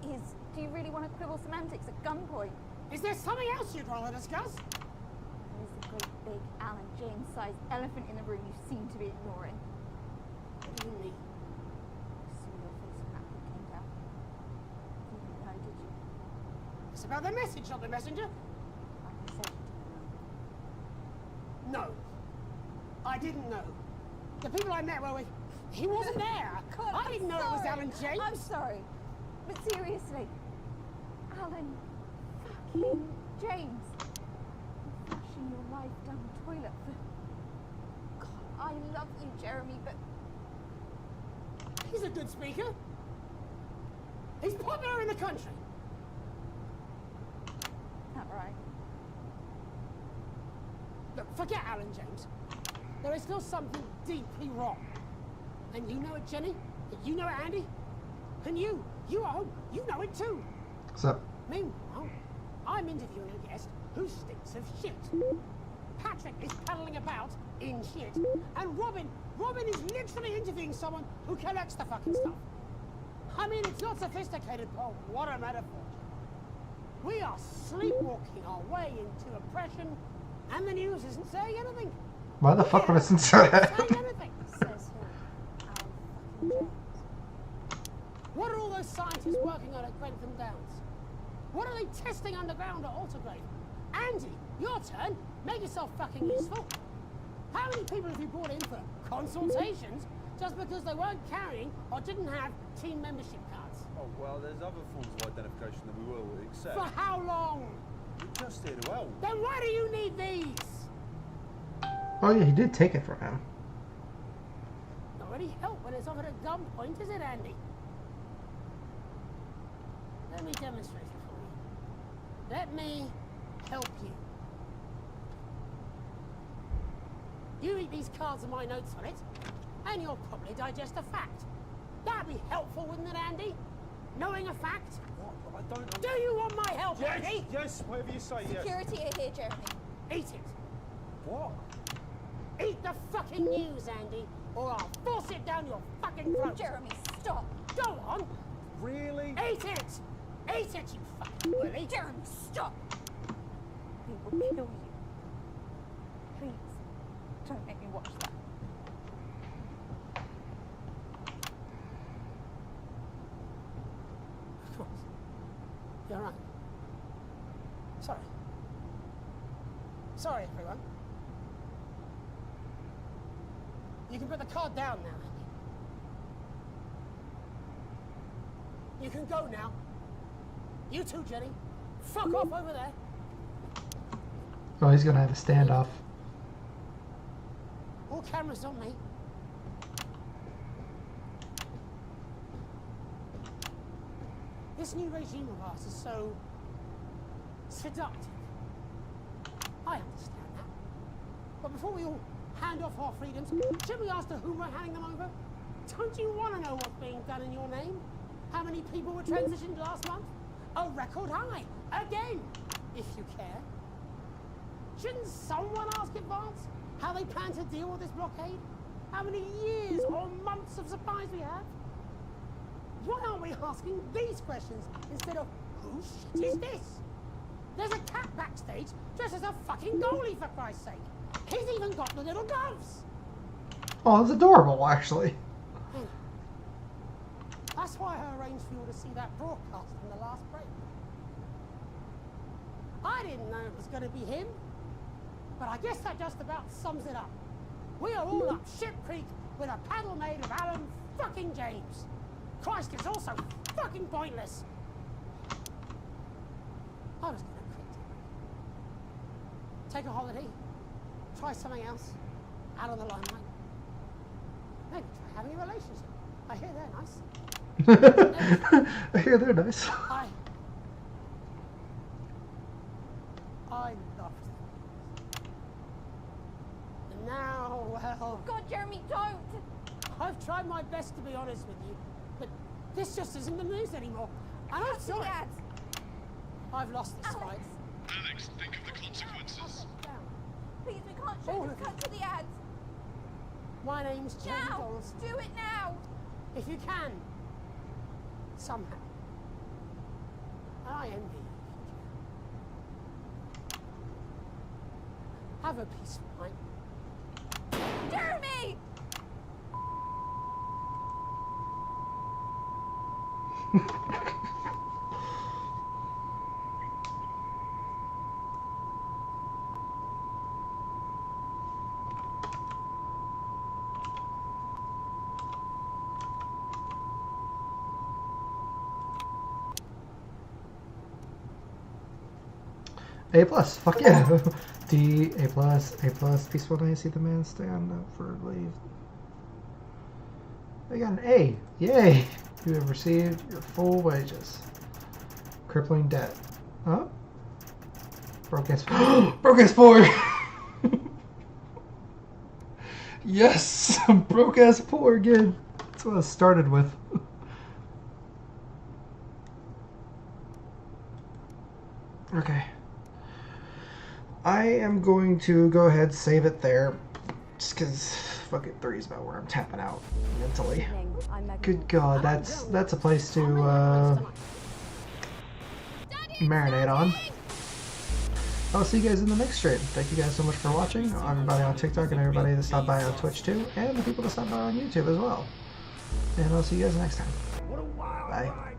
Is. Do you really want to quibble semantics at gunpoint? Is there something else you'd rather discuss? There's a great big Alan James-sized elephant in the room you seem to be ignoring. What do you mean? You saw your face when that book came down. You didn't know, did you? It's about the message, not the messenger. Like I said, No. I didn't know. The people I met were with... He wasn't there. God, I didn't know it was Alan James. I'm sorry. But seriously, Alan fucking James. You're flushing your life down the toilet for... God, I love you, Jeremy, but... He's a good speaker. He's popular in the country. Not right. Look, forget Alan James. There is still something deeply wrong. And you know it, Jenny. And you know it, Andy. And you at home, you know it too. What's up? Meanwhile, I'm interviewing a guest who stinks of shit. Patrick is paddling about in shit. And Robin is literally interviewing someone who collects the fucking stuff. I mean, it's not sophisticated, but what a metaphor. We are sleepwalking our way into oppression, and the news isn't saying anything. Why the fuck would I censor that? Saying anything. Says who? Alan fucking James. What are all those scientists working on at Grentham Downs? What are they testing underground at Altergrave? Andy, your turn. Make yourself fucking useful. How many people have you brought in for consultations just because they weren't carrying or didn't have team membership cards? Oh, well, there's other forms of identification that we will accept. For how long? We're just here to help. Then why do you need these? Oh yeah, he did take it from him. Not really help when it's offered at gunpoint, is it, Andy? Let me demonstrate it for you. Let me help you. You read these cards and my notes on it, and you'll probably digest a fact. That'd be helpful, wouldn't it, Andy? Knowing a fact? What? I don't... Do you want my help, Yes, Andy? yes, whatever you say, yes. Security are here, Jeremy. Eat it. What? Eat the fucking news, Andy, or I'll force it down your fucking throat. Jeremy, stop. Go on. Really? Eat it. Eat it, you fucking bully. Jeremy, stop. He will kill you. Please, don't make me watch that. Of course. You're right. Sorry. Sorry, everyone. You can put the card down now, Andy. You can go now. You too, Jenny. Fuck off over there. Oh, he's gonna have a standoff. All cameras on me. This new regime of ours is so seductive. I understand that. But before we all hand off our freedoms, should we ask to whom we're handing them over? Don't you want to know what's being done in your name? How many people were transitioned last month? A record high. Again, if you care. Shouldn't someone ask Advance how they plan to deal with this blockade? How many years or months of supplies we have? Why aren't we asking these questions instead of whose shit is this? There's a cat backstage dressed as a fucking goalie, for Christ's sake. He's even got the little gloves. Oh, it's adorable, actually. That's why I arranged for you to see that broadcast in the last break. I didn't know it was going to be him, but I guess that just about sums it up. We are all up Ship Creek with a paddle made of Alan fucking James. Christ, it's also fucking pointless. I was going to quit. Take a holiday. Try something else. Out of the limelight. Maybe try having a relationship. I hear they're nice. I hear they're nice. I loved them. And now, well... God, Jeremy, don't! I've tried my best to be honest with you, but this just isn't the news anymore. And I'm sorry. I've lost this fight. Alex, think of the consequences. Please, we can't show this cut to the ads. My name's Jen Now! Dolls. Do it now! If you can. Somehow. I envy you. Have a peaceful night. Jeremy! A plus, fuck yeah. D, A plus, peaceful night, see the man stand up for leave. They got an A, yay! You have received your full wages. Crippling debt. Huh? Broke ass, broke ass 4! Yes! Broke ass 4 again. That's what I started with. Okay. I am going to go ahead, save it there, just because fucking 3 is about where I'm tapping out mentally. Good God, that's a place to marinate on. I'll see you guys in the next stream. Thank you guys so much for watching, everybody on TikTok and everybody that stopped by on Twitch too, and the people that stopped by on YouTube as well. And I'll see you guys next time. Bye.